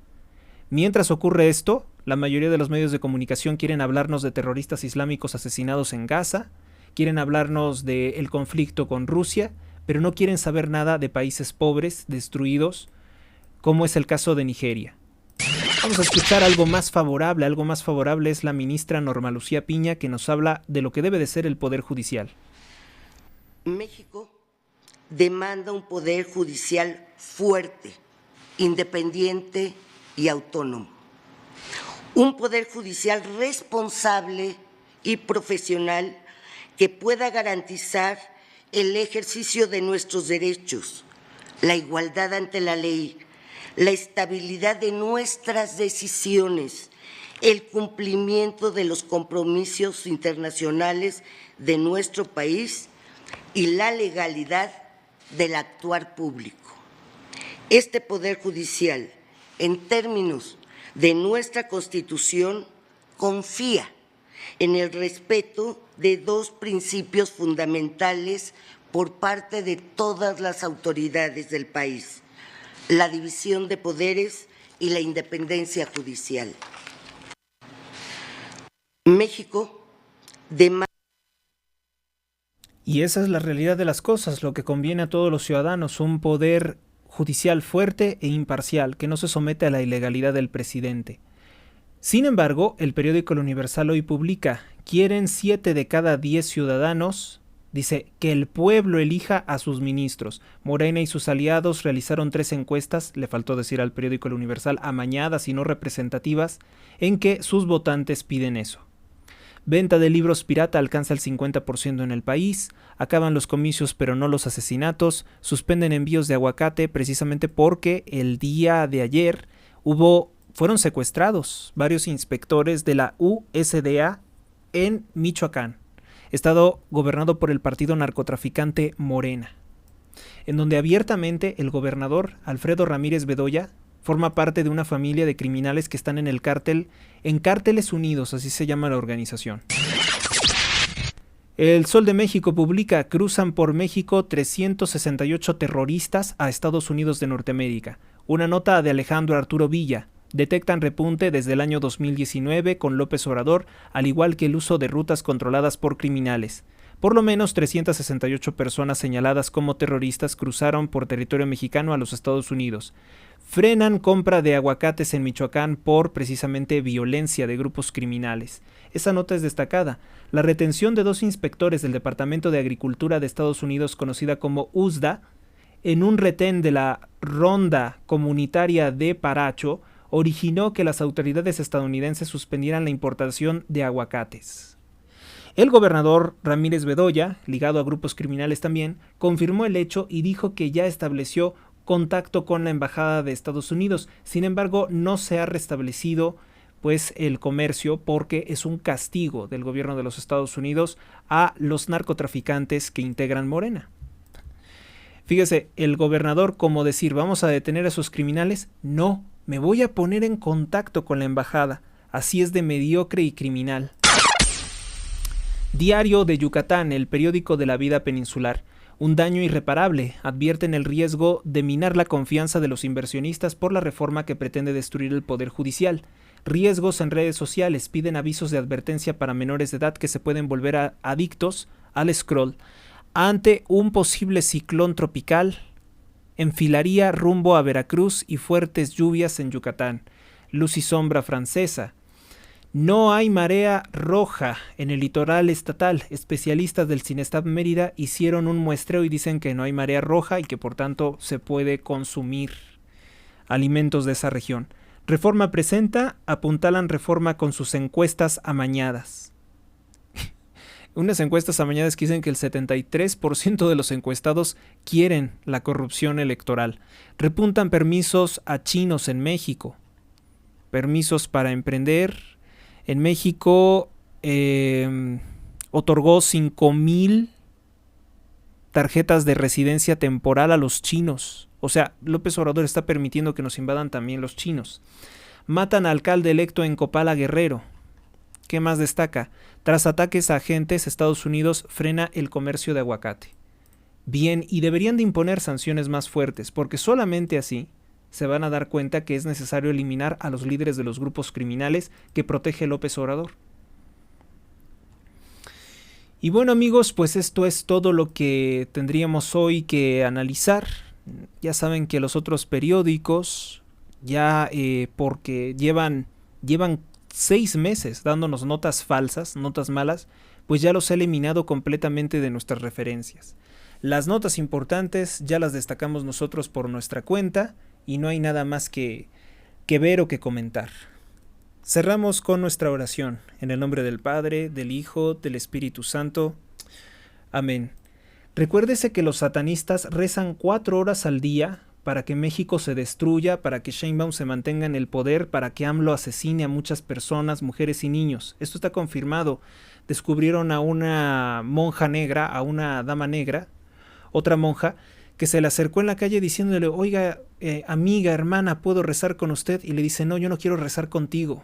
Mientras ocurre esto, la mayoría de los medios de comunicación quieren hablarnos de terroristas islámicos asesinados en Gaza, quieren hablarnos del conflicto con Rusia, pero no quieren saber nada de países pobres, destruidos, como es el caso de Nigeria. Vamos a escuchar algo más favorable es la ministra Norma Lucía Piña, que nos habla de lo que debe de ser el Poder Judicial. México demanda un Poder Judicial fuerte, independiente y autónomo. Un Poder Judicial responsable y profesional que pueda garantizar el ejercicio de nuestros derechos, la igualdad ante la ley, la estabilidad de nuestras decisiones, el cumplimiento de los compromisos internacionales de nuestro país y la legalidad del actuar público. Este Poder Judicial, en términos de nuestra Constitución, confía en el respeto de dos principios fundamentales por parte de todas las autoridades del país: la división de poderes y la independencia judicial. México demanda. Y esa es la realidad de las cosas, lo que conviene a todos los ciudadanos: un poder judicial fuerte e imparcial, que no se somete a la ilegalidad del presidente. Sin embargo, el periódico El Universal hoy publica: quieren 7 de cada 10 ciudadanos, dice, que el pueblo elija a sus ministros. Morena y sus aliados realizaron 3 encuestas, le faltó decir al periódico El Universal, amañadas y no representativas, en que sus votantes piden eso. Venta de libros pirata alcanza el 50% en el país, acaban los comicios pero no los asesinatos, suspenden envíos de aguacate precisamente porque el día de ayer fueron secuestrados varios inspectores de la USDA en Michoacán, estado gobernado por el partido narcotraficante Morena, en donde abiertamente el gobernador Alfredo Ramírez Bedoya forma parte de una familia de criminales que están en el cártel, en Cárteles Unidos, así se llama la organización. El Sol de México publica: cruzan por México 368 terroristas a Estados Unidos de Norteamérica. Una nota de Alejandro Arturo Villa. Detectan repunte desde el año 2019 con López Obrador, al igual que el uso de rutas controladas por criminales. Por lo menos 368 personas señaladas como terroristas cruzaron por territorio mexicano a los Estados Unidos. Frenan compra de aguacates en Michoacán por precisamente violencia de grupos criminales. Esa nota es destacada. La retención de 2 inspectores del Departamento de Agricultura de Estados Unidos, conocida como USDA, en un retén de la Ronda Comunitaria de Paracho, originó que las autoridades estadounidenses suspendieran la importación de aguacates. El gobernador Ramírez Bedoya, ligado a grupos criminales también, confirmó el hecho y dijo que ya estableció contacto con la Embajada de Estados Unidos. Sin embargo, no se ha restablecido pues el comercio, porque es un castigo del gobierno de los Estados Unidos a los narcotraficantes que integran Morena. Fíjese, el gobernador, como decir, vamos a detener a esos criminales, no, me voy a poner en contacto con la embajada. Así es de mediocre y criminal. Diario de Yucatán, el periódico de la vida peninsular. Un daño irreparable, advierten el riesgo de minar la confianza de los inversionistas por la reforma que pretende destruir el Poder Judicial. Riesgos en redes sociales, piden avisos de advertencia para menores de edad que se pueden volver adictos al scroll. Ante un posible ciclón tropical, enfilaría rumbo a Veracruz y fuertes lluvias en Yucatán. Luz y sombra francesa. No hay marea roja en el litoral estatal. Especialistas del Cinestab Mérida hicieron un muestreo y dicen que no hay marea roja y que por tanto se puede consumir alimentos de esa región. Reforma presenta, apuntalan Reforma con sus encuestas amañadas. Unas encuestas amañadas que dicen que el 73% de los encuestados quieren la corrupción electoral. Repuntan permisos a chinos en México. Permisos para emprender. En México otorgó 5,000 tarjetas de residencia temporal a los chinos. O sea, López Obrador está permitiendo que nos invadan también los chinos. Matan al alcalde electo en Copala, Guerrero. ¿Qué más destaca? Tras ataques a agentes, Estados Unidos frena el comercio de aguacate. Bien, y deberían de imponer sanciones más fuertes, porque solamente así se van a dar cuenta que es necesario eliminar a los líderes de los grupos criminales que protege López Obrador. Y bueno, amigos, pues esto es todo lo que tendríamos hoy que analizar. Ya saben que los otros periódicos, ya porque llevan 6 meses dándonos notas falsas, notas malas, pues ya los he eliminado completamente de nuestras referencias. Las notas importantes ya las destacamos nosotros por nuestra cuenta y no hay nada más que ver o que comentar. Cerramos con nuestra oración, en el nombre del Padre, del Hijo, del Espíritu Santo. Amén. Recuérdese que los satanistas rezan 4 horas al día para que México se destruya, para que Sheinbaum se mantenga en el poder, para que AMLO asesine a muchas personas, mujeres y niños. Esto está confirmado. Descubrieron a una monja negra, a una dama negra, otra monja, que se le acercó en la calle diciéndole, oiga, amiga, hermana, ¿puedo rezar con usted? Y le dice, no, yo no quiero rezar contigo.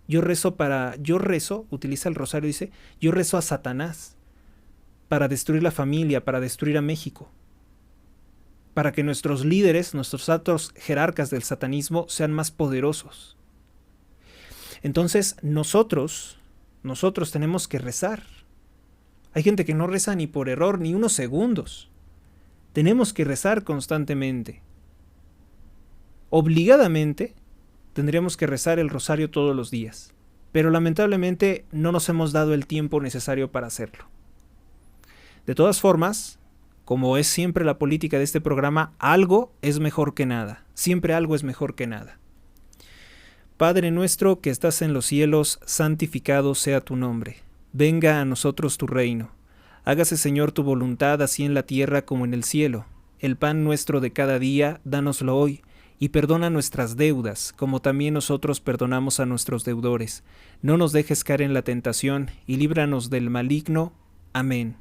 Yo rezo, utiliza el rosario, dice, yo rezo a Satanás para destruir la familia, para destruir a México, para que nuestros líderes, nuestros altos jerarcas del satanismo sean más poderosos. Entonces, nosotros tenemos que rezar. Hay gente que no reza ni por error, ni unos segundos. Tenemos que rezar constantemente. Obligadamente tendríamos que rezar el rosario todos los días, pero lamentablemente no nos hemos dado el tiempo necesario para hacerlo. De todas formas, como es siempre la política de este programa, algo es mejor que nada. Siempre algo es mejor que nada. Padre nuestro que estás en los cielos, santificado sea tu nombre. Venga a nosotros tu reino. Hágase, Señor, tu voluntad, así en la tierra como en el cielo. El pan nuestro de cada día, dánoslo hoy, y perdona nuestras deudas, como también nosotros perdonamos a nuestros deudores. No nos dejes caer en la tentación, y líbranos del maligno. Amén.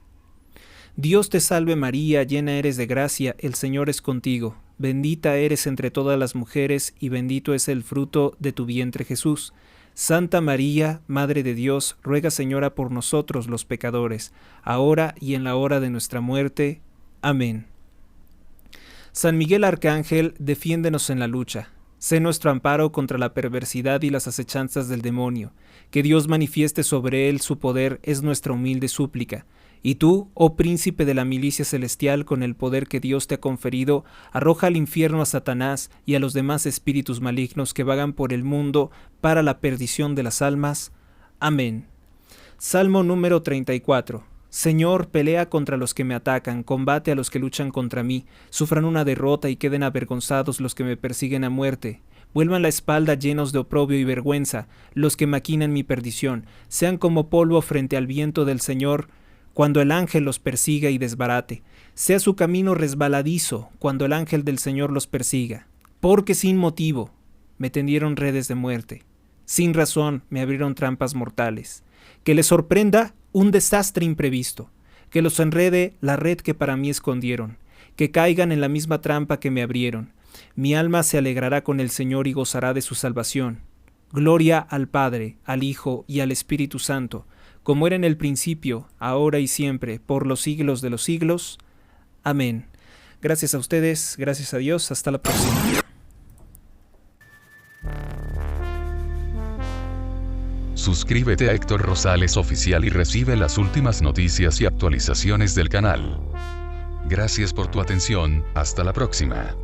Dios te salve María, llena eres de gracia, el Señor es contigo. Bendita eres entre todas las mujeres, y bendito es el fruto de tu vientre Jesús. Santa María, Madre de Dios, ruega, Señora, por nosotros los pecadores, ahora y en la hora de nuestra muerte. Amén. San Miguel Arcángel, defiéndenos en la lucha. Sé nuestro amparo contra la perversidad y las acechanzas del demonio. Que Dios manifieste sobre él su poder es nuestra humilde súplica. Y tú, oh príncipe de la milicia celestial, con el poder que Dios te ha conferido, arroja al infierno a Satanás y a los demás espíritus malignos que vagan por el mundo para la perdición de las almas. Amén. Salmo número 34. Señor, pelea contra los que me atacan, combate a los que luchan contra mí, sufran una derrota y queden avergonzados los que me persiguen a muerte. Vuelvan la espalda llenos de oprobio y vergüenza los que maquinan mi perdición, sean como polvo frente al viento del Señor, cuando el ángel los persiga y desbarate. Sea su camino resbaladizo cuando el ángel del Señor los persiga. Porque sin motivo me tendieron redes de muerte. Sin razón me abrieron trampas mortales. Que les sorprenda un desastre imprevisto. Que los enrede la red que para mí escondieron. Que caigan en la misma trampa que me abrieron. Mi alma se alegrará con el Señor y gozará de su salvación. Gloria al Padre, al Hijo y al Espíritu Santo, como era en el principio, ahora y siempre, por los siglos de los siglos. Amén. Gracias a ustedes, gracias a Dios, hasta la próxima. Suscríbete a Héctor Rosales Oficial y recibe las últimas noticias y actualizaciones del canal. Gracias por tu atención, hasta la próxima.